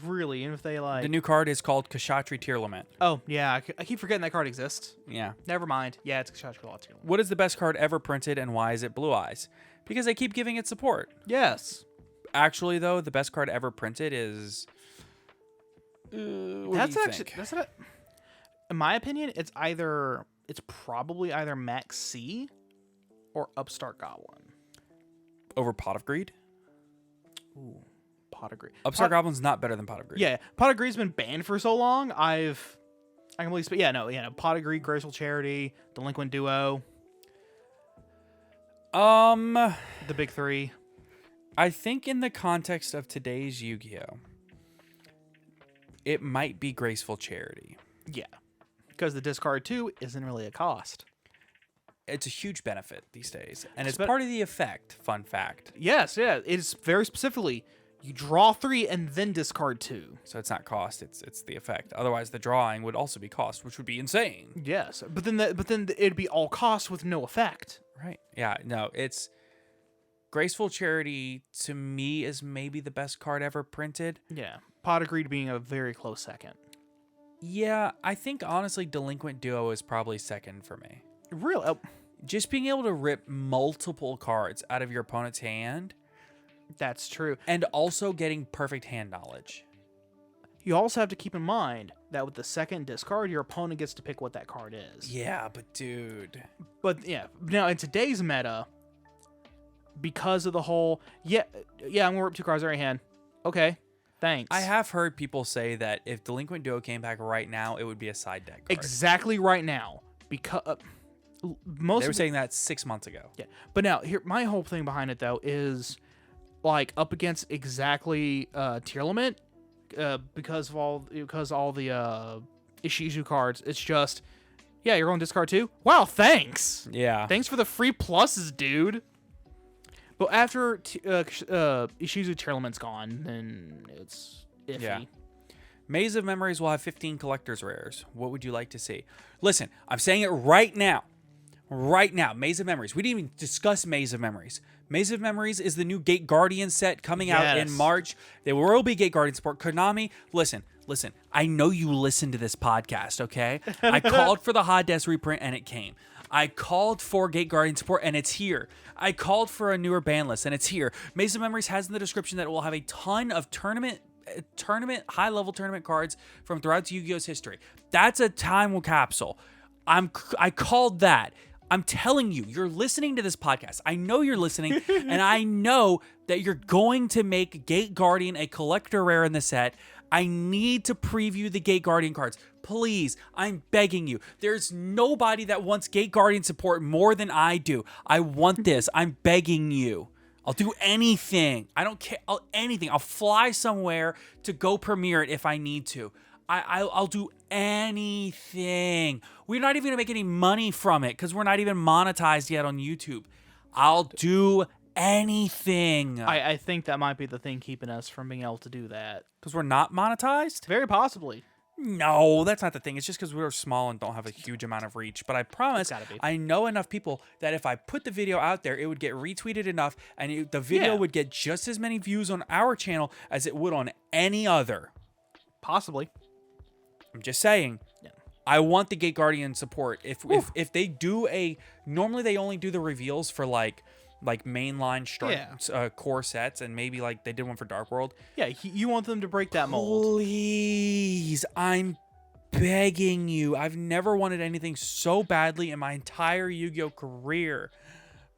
[SPEAKER 3] Really, and if they like...
[SPEAKER 2] The new card is called Kshatri tier limit.
[SPEAKER 3] Oh, yeah, I keep forgetting that card exists.
[SPEAKER 2] Yeah.
[SPEAKER 3] Never mind. Yeah, it's Kshatri tier limit.
[SPEAKER 2] What is the best card ever printed, and why is it Blue Eyes? Because they keep giving it support.
[SPEAKER 3] Yes.
[SPEAKER 2] Actually, though, the best card ever printed is...
[SPEAKER 3] That's not... In my opinion, it's probably either Max C or Upstart Goblin.
[SPEAKER 2] Over Pot of Greed?
[SPEAKER 3] Ooh, Pot of Greed.
[SPEAKER 2] Upstart Goblin's not better than Pot of Greed.
[SPEAKER 3] Yeah, Pot of Greed's been banned for so long. I can believe, but Pot of Greed, Graceful Charity, Delinquent Duo, the big 3.
[SPEAKER 2] I think in the context of today's Yu-Gi-Oh, it might be Graceful Charity.
[SPEAKER 3] Yeah, because the discard 2 isn't really a cost.
[SPEAKER 2] It's a huge benefit these days, and it's part of the effect. Fun fact.
[SPEAKER 3] Yes, yeah, it's very specifically you draw 3 and then discard 2.
[SPEAKER 2] So it's not cost; it's the effect. Otherwise, the drawing would also be cost, which would be insane.
[SPEAKER 3] Yes, but then it'd be all cost with no effect.
[SPEAKER 2] Right? Yeah. No, it's Graceful Charity to me is maybe the best card ever printed.
[SPEAKER 3] Yeah, Pot of Greed being a very close second.
[SPEAKER 2] Yeah, I think honestly, Delinquent Duo is probably second for me.
[SPEAKER 3] Really?
[SPEAKER 2] Just being able to rip multiple cards out of your opponent's hand.
[SPEAKER 3] That's true.
[SPEAKER 2] And also getting perfect hand knowledge.
[SPEAKER 3] You also have to keep in mind that with the second discard, your opponent gets to pick what that card is.
[SPEAKER 2] Yeah, but dude.
[SPEAKER 3] But yeah, now in today's meta, because of the whole, I'm going to rip 2 cards out of your hand. Okay, thanks.
[SPEAKER 2] I have heard people say that if Delinquent Duo came back right now, it would be a side deck card.
[SPEAKER 3] Exactly right now. Because...
[SPEAKER 2] They were saying that 6 months ago.
[SPEAKER 3] Yeah, but now here, my whole thing behind it though is like up against exactly tier limit because all the Ishizu cards. It's just, yeah, you're going to discard 2. Wow, thanks.
[SPEAKER 2] Yeah.
[SPEAKER 3] Thanks for the free pluses, dude. But after Ishizu tier limit's gone, then it's iffy.
[SPEAKER 2] Yeah. Maze of Memories will have 15 collector's rares. What would you like to see? Listen, I'm saying it right now. Right now, Maze of Memories. We didn't even discuss Maze of Memories. Maze of Memories is the new Gate Guardian set coming out in March. There will be Gate Guardian support. Konami, listen. I know you listen to this podcast, okay? I called for the Hades reprint and it came. I called for Gate Guardian support and it's here. I called for a newer ban list and it's here. Maze of Memories has in the description that it will have a ton of high-level tournament cards from throughout Yu-Gi-Oh's history. That's a time capsule. I called that. I'm telling you, you're listening to this podcast. I know you're listening, and I know that you're going to make Gate Guardian a collector rare in the set. I need to preview the Gate Guardian cards. Please, I'm begging you. There's nobody that wants Gate Guardian support more than I do. I want this. I'm begging you. I'll do anything. I don't care. Anything. I'll fly somewhere to go premiere it if I need to. I'll do anything. We're not even going to make any money from it because we're not even monetized yet on YouTube. I'll do anything.
[SPEAKER 3] I think that might be the thing keeping us from being able to do that.
[SPEAKER 2] Because we're not monetized?
[SPEAKER 3] Very possibly.
[SPEAKER 2] No, that's not the thing. It's just because we're small and don't have a huge amount of reach. But I promise, I know enough people that if I put the video out there, it would get retweeted enough, and the video would get just as many views on our channel as it would on any other.
[SPEAKER 3] Possibly.
[SPEAKER 2] I'm just saying. Yeah. I want the Gate Guardian support. If they do normally they only do the reveals for like mainline core sets, and maybe like they did one for Dark World.
[SPEAKER 3] Yeah, you want them to break that mold.
[SPEAKER 2] Please, I'm begging you. I've never wanted anything so badly in my entire Yu-Gi-Oh career.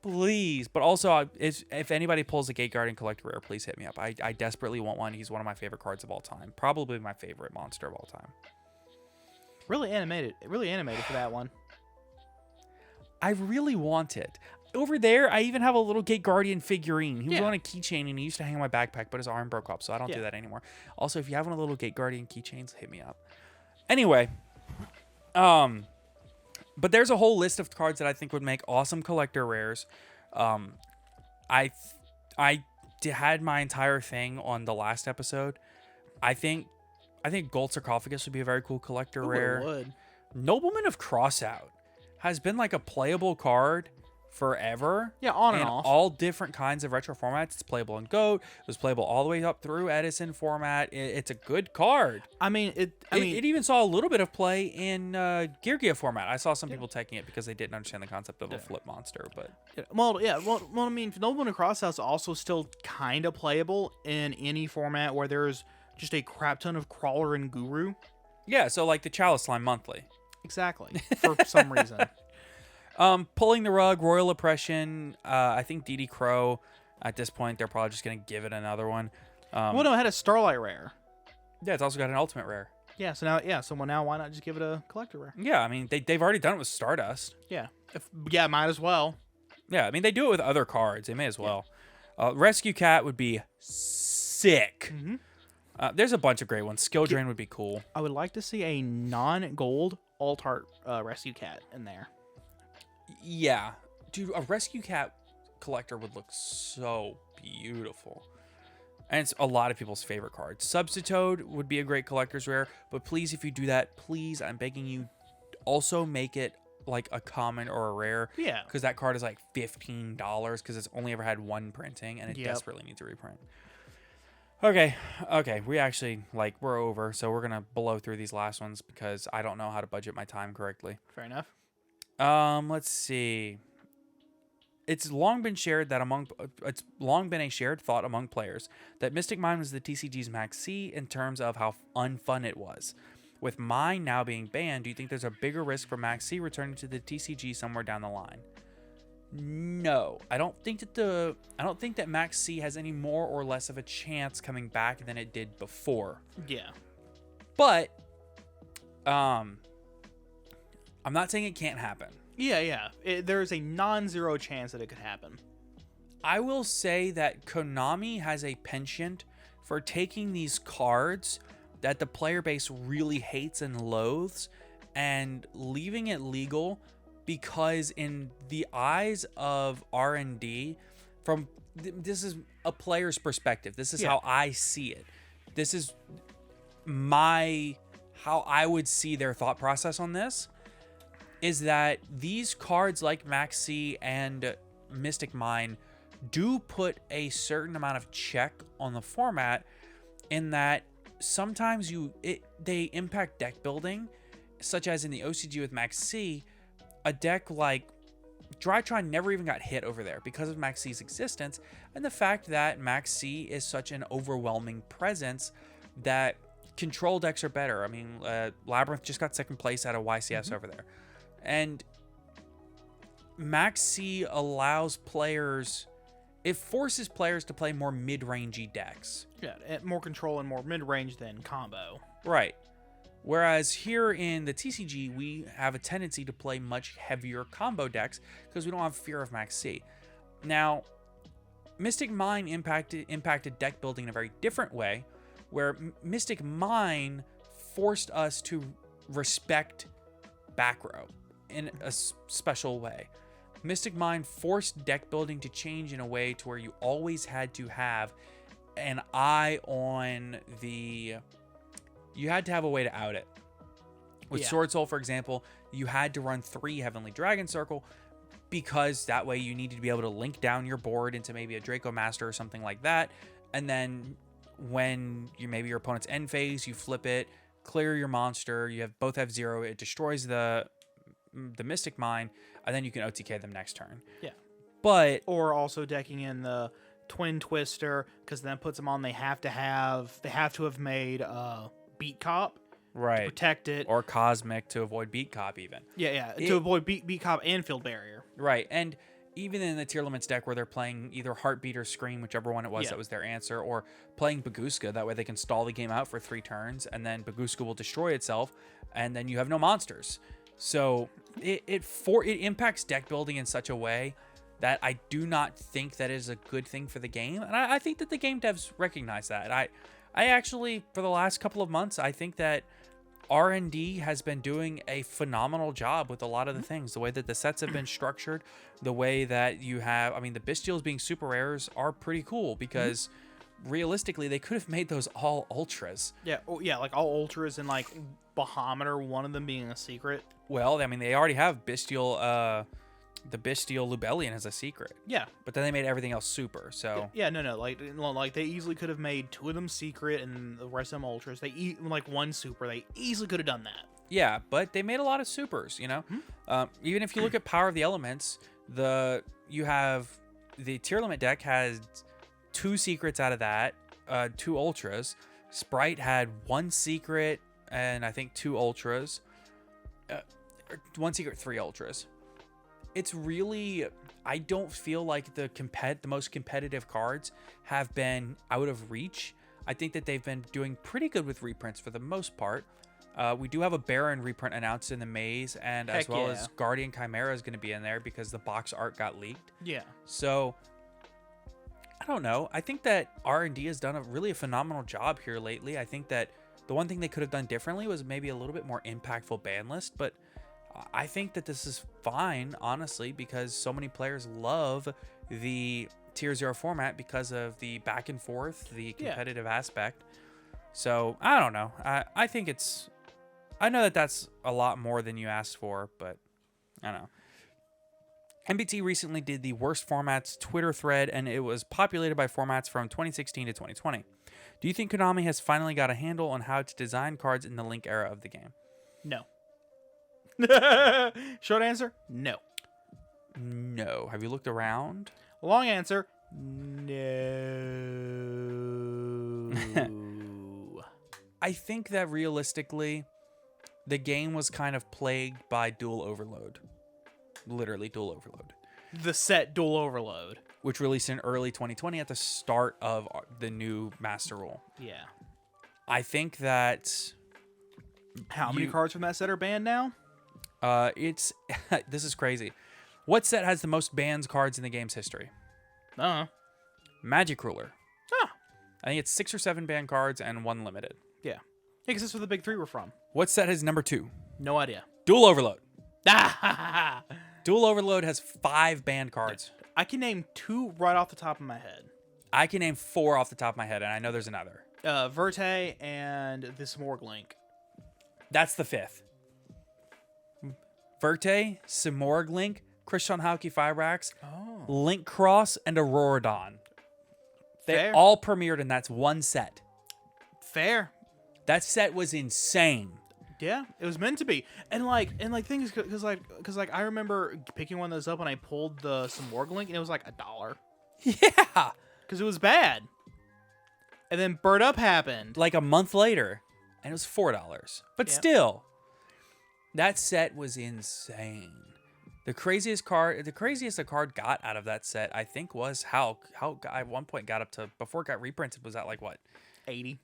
[SPEAKER 2] Please. But also, if anybody pulls a Gate Guardian collector rare, please hit me up. I desperately want one. He's one of my favorite cards of all time. Probably my favorite monster of all time.
[SPEAKER 3] Really animated for that one.
[SPEAKER 2] I really want it. Over there, I even have a little Gate Guardian figurine. He was on a keychain, and he used to hang on my backpack, but his arm broke up, so I don't do that anymore. Also, if you have one of the little Gate Guardian keychains, hit me up. Anyway, but there's a whole list of cards that I think would make awesome collector rares. I had my entire thing on the last episode. I think Gold Sarcophagus would be a very cool collector rare.
[SPEAKER 3] It would.
[SPEAKER 2] Nobleman of Crossout has been like a playable card forever.
[SPEAKER 3] Yeah, on and off.
[SPEAKER 2] All different kinds of retro formats. It's playable in GOAT. It was playable all the way up through Edison format. It's a good card.
[SPEAKER 3] I mean, it
[SPEAKER 2] even saw a little bit of play in Yugioh format. I saw some people taking it because they didn't understand the concept of a flip monster. But
[SPEAKER 3] well, I mean, Nobleman of Crossout is also still kind of playable in any format where there's just a crap ton of Crawler and Guru.
[SPEAKER 2] Yeah, so like the Chalice Line monthly.
[SPEAKER 3] Exactly. For some reason.
[SPEAKER 2] Pulling the Rug, Royal Oppression. I think DD Crow. At this point, they're probably just gonna give it another one.
[SPEAKER 3] Well, no, it had a Starlight rare.
[SPEAKER 2] Yeah, it's also got an Ultimate rare.
[SPEAKER 3] Yeah, so now why not just give it a collector rare?
[SPEAKER 2] Yeah, I mean they've already done it with Stardust.
[SPEAKER 3] Yeah, might as well.
[SPEAKER 2] Yeah, I mean they do it with other cards. They may as well. Rescue Cat would be sick.
[SPEAKER 3] Mm-hmm.
[SPEAKER 2] There's a bunch of great ones. Skill Drain would be cool.
[SPEAKER 3] I would like to see a non-gold alt-art Rescue Cat in there.
[SPEAKER 2] Yeah. Dude, a Rescue Cat collector would look so beautiful. And it's a lot of people's favorite card. Substitute would be a great collector's rare, but please, if you do that, please, I'm begging you, also make it like a common or a rare.
[SPEAKER 3] Yeah.
[SPEAKER 2] Because that card is like $15 because it's only ever had one printing and it desperately needs a reprint. Okay, we're over, so we're going to blow through these last ones because I don't know how to budget my time correctly.
[SPEAKER 3] Fair enough.
[SPEAKER 2] Let's see. It's long been a shared thought among players that Mystic Mine was the TCG's Max C in terms of how unfun it was. With Mine now being banned, do you think there's a bigger risk for Max C returning to the TCG somewhere down the line? No, I don't think that Max C has any more or less of a chance coming back than it did before.
[SPEAKER 3] Yeah.
[SPEAKER 2] But I'm not saying it can't happen.
[SPEAKER 3] Yeah. There's a non-zero chance that it could happen.
[SPEAKER 2] I will say that Konami has a penchant for taking these cards that the player base really hates and loathes and leaving it legal, because in the eyes of R&D, this is a player's perspective. This is how I see it. This is how I would see their thought process on this, is that these cards like Max C and Mystic Mine do put a certain amount of check on the format, in that sometimes they impact deck building, such as in the OCG with Max C. A deck like Drytron never even got hit over there because of Max C's existence, and the fact that Max C is such an overwhelming presence that control decks are better. I mean, Labyrinth just got second place out of YCS over there, and Max C allows players, it forces players to play more mid-rangey decks.
[SPEAKER 3] Yeah, more control and more mid-range than combo.
[SPEAKER 2] Right. Whereas here in the TCG, we have a tendency to play much heavier combo decks because we don't have fear of Max C. Now, Mystic Mine impacted deck building in a very different way, where Mystic Mine forced us to respect back row in a special way. Mystic Mine forced deck building to change in a way to where you always had to have an eye on the... You had to have a way to out it. With Sword Soul, for example, you had to run 3 Heavenly Dragon Circle, because that way you needed to be able to link down your board into maybe a Draco Master or something like that. And then when maybe your opponent's end phase, you flip it, clear your monster, you both have 0, it destroys the Mystic Mine, and then you can OTK them next turn. Yeah. But...
[SPEAKER 3] Or also decking in the Twin Twister, because then puts them on, they have to have made Beat Cop,
[SPEAKER 2] right,
[SPEAKER 3] to protect it,
[SPEAKER 2] or Cosmic to avoid Beat Cop even.
[SPEAKER 3] To avoid Beat Cop and Field Barrier.
[SPEAKER 2] Right, and even in the Tier Limits deck where they're playing either Heartbeat or Scream, whichever one it was that was their answer, or playing Baguska, that way they can stall the game out for 3 turns, and then Baguska will destroy itself, and then you have no monsters. So it impacts deck building in such a way that I do not think that is a good thing for the game, and I think that the game devs recognize that. I actually, for the last couple of months, I think that R&D has been doing a phenomenal job with a lot of the things. The way that the sets have been structured, the way that you have... I mean, the Bestials being super rares are pretty cool, because realistically, they could have made those all Ultras.
[SPEAKER 3] Yeah, like all Ultras, and like Barometer, one of them being a secret.
[SPEAKER 2] Well, I mean, they already have Bestial... the Bestial Lubellion as a secret. Yeah. But then they made everything else super, so...
[SPEAKER 3] Yeah, no. Like they easily could have made 2 of them secret and the rest of them Ultras. Like 1 super. They easily could have done that.
[SPEAKER 2] Yeah, but they made a lot of supers, you know? Even if you look at Power of the Elements, you have... The Tier Limit deck has 2 secrets out of that, 2 Ultras. Sprite had 1 secret and I think 2 Ultras. 1 secret, 3 Ultras. It's really, I don't feel like the most competitive cards have been out of reach. I think that they've been doing pretty good with reprints for the most part. We do have a Baron reprint announced in the Maze, and as well as Guardian Chimera is going to be in there because the box art got leaked. Yeah. So, I don't know. I think that R&D has done a phenomenal job here lately. I think that the one thing they could have done differently was maybe a little bit more impactful ban list, but I think that this is fine, honestly, because so many players love the Tier 0 format because of the back and forth, the competitive aspect. So, I don't know. I think it's... I know that that's a lot more than you asked for, but I don't know. MBT recently did the worst formats Twitter thread, and it was populated by formats from 2016 to 2020. Do you think Konami has finally got a handle on how to design cards in the Link era of the game?
[SPEAKER 3] No. Short answer, no.
[SPEAKER 2] No. Have you looked around?
[SPEAKER 3] Long answer, no.
[SPEAKER 2] I think that realistically, the game was kind of plagued by dual overload. Literally dual overload.
[SPEAKER 3] The set Dual Overload,
[SPEAKER 2] which released in early 2020 at the start of the new Master Rule. Yeah. I think that...
[SPEAKER 3] How many cards from that set are banned now?
[SPEAKER 2] This is crazy. What set has the most bans cards in the game's history? Magic Ruler.
[SPEAKER 3] Ah.
[SPEAKER 2] I think it's 6 or 7 banned cards and 1 limited.
[SPEAKER 3] Yeah. Because that's where the big 3 were from.
[SPEAKER 2] What set is number 2?
[SPEAKER 3] No idea.
[SPEAKER 2] Dual Overload.
[SPEAKER 3] I
[SPEAKER 2] Dual Overload has 5 banned cards.
[SPEAKER 3] can name 2 right off the top of my head.
[SPEAKER 2] I can name 4 off the top of my head, and I know there's another.
[SPEAKER 3] Verte and the Smorg Link.
[SPEAKER 2] That's the 5th. Verte, Simorg Link, Krishan Hauki Fibrax, Link Cross, and Auroradon. They
[SPEAKER 3] Fair.
[SPEAKER 2] all premiered, and that's one set.
[SPEAKER 3] Fair.
[SPEAKER 2] That set was insane.
[SPEAKER 3] Yeah, it was meant to be. And things because I remember picking one of those up and I pulled the Smorg Link and it was like $1.
[SPEAKER 2] Yeah.
[SPEAKER 3] Because it was bad. And then Bird Up happened.
[SPEAKER 2] Like a month later, and it was $4. But
[SPEAKER 3] Yep.
[SPEAKER 2] still, that set was insane. The craziest a card got out of that set, I think, was Hulk. Hulk at one point got up to, before it got reprinted, was at like what?
[SPEAKER 3] 80.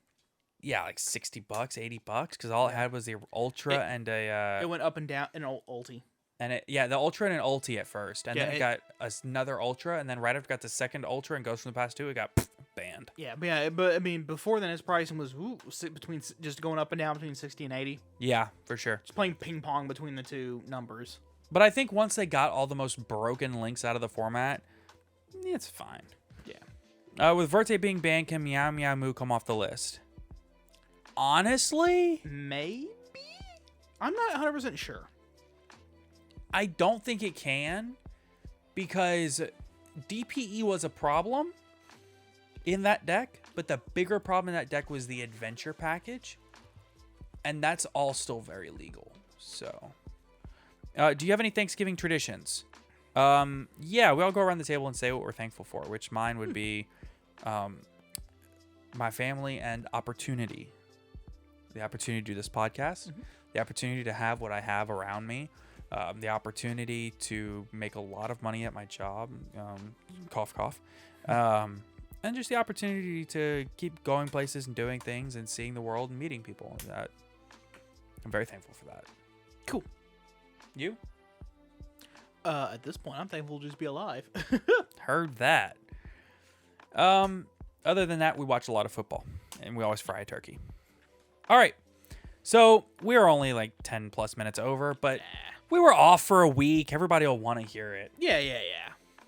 [SPEAKER 2] Yeah, like $60, $80, because all it had was the Ultra and a.
[SPEAKER 3] It went up and down in ulti.
[SPEAKER 2] And the Ultra and an Ulti at first, and
[SPEAKER 3] Yeah,
[SPEAKER 2] then it got another Ultra, and then right after it got the second Ultra and goes from the past 2, it got banned.
[SPEAKER 3] Yeah, but I mean, before then, its pricing was between just going up and down between 60 and 80.
[SPEAKER 2] Yeah, for sure.
[SPEAKER 3] Just playing ping pong between the two numbers.
[SPEAKER 2] But I think once they got all the most broken links out of the format, it's fine.
[SPEAKER 3] Yeah.
[SPEAKER 2] With Verte being banned, can Meow Meow Moo come off the list? Honestly,
[SPEAKER 3] Maybe? I'm not 100% sure.
[SPEAKER 2] I don't think it can, because DPE was a problem in that deck, but the bigger problem in that deck was the adventure package, and that's all still very legal. So, do you have any Thanksgiving traditions? Yeah, we all go around the table and say what we're thankful for, which mine would be my family and opportunity. The opportunity to do this podcast, the opportunity to have what I have around me, the opportunity to make a lot of money at my job, cough, cough, and just the opportunity to keep going places and doing things and seeing the world and meeting people. I'm very thankful for that.
[SPEAKER 3] Cool.
[SPEAKER 2] You?
[SPEAKER 3] At this point, I'm thankful to just be alive.
[SPEAKER 2] Heard that. Other than that, we watch a lot of football, and we always fry a turkey. All right. So we're only like 10 plus minutes over, but we were off for a week. Everybody will want to hear it.
[SPEAKER 3] Yeah.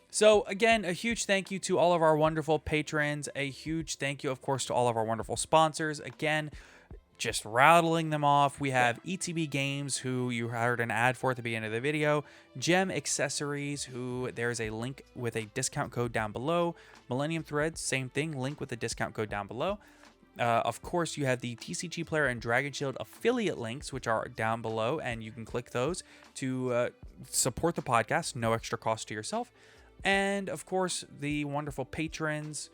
[SPEAKER 2] So again, a huge thank you to all of our wonderful patrons. A huge thank you, of course, to all of our wonderful sponsors. Again, just rattling them off. We have ETB Games, who you heard an ad for at the beginning of the video. Gem Accessories, who there's a link with a discount code down below. Millennium Threads, same thing, link with a discount code down below. Of course, you have the TCG Player and Dragon Shield affiliate links, which are down below, and you can click those to support the podcast, no extra cost to yourself. And, of course, the wonderful patrons.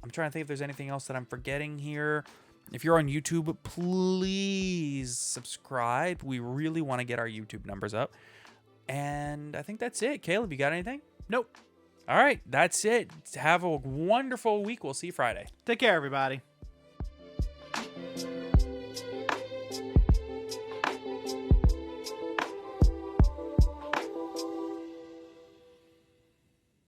[SPEAKER 2] I'm trying to think if there's anything else that I'm forgetting here. If you're on YouTube, please subscribe. We really want to get our YouTube numbers up. And I think that's it. Caleb, you got anything?
[SPEAKER 3] Nope.
[SPEAKER 2] All right, that's it. Have a wonderful week. We'll see you Friday.
[SPEAKER 3] Take care, everybody.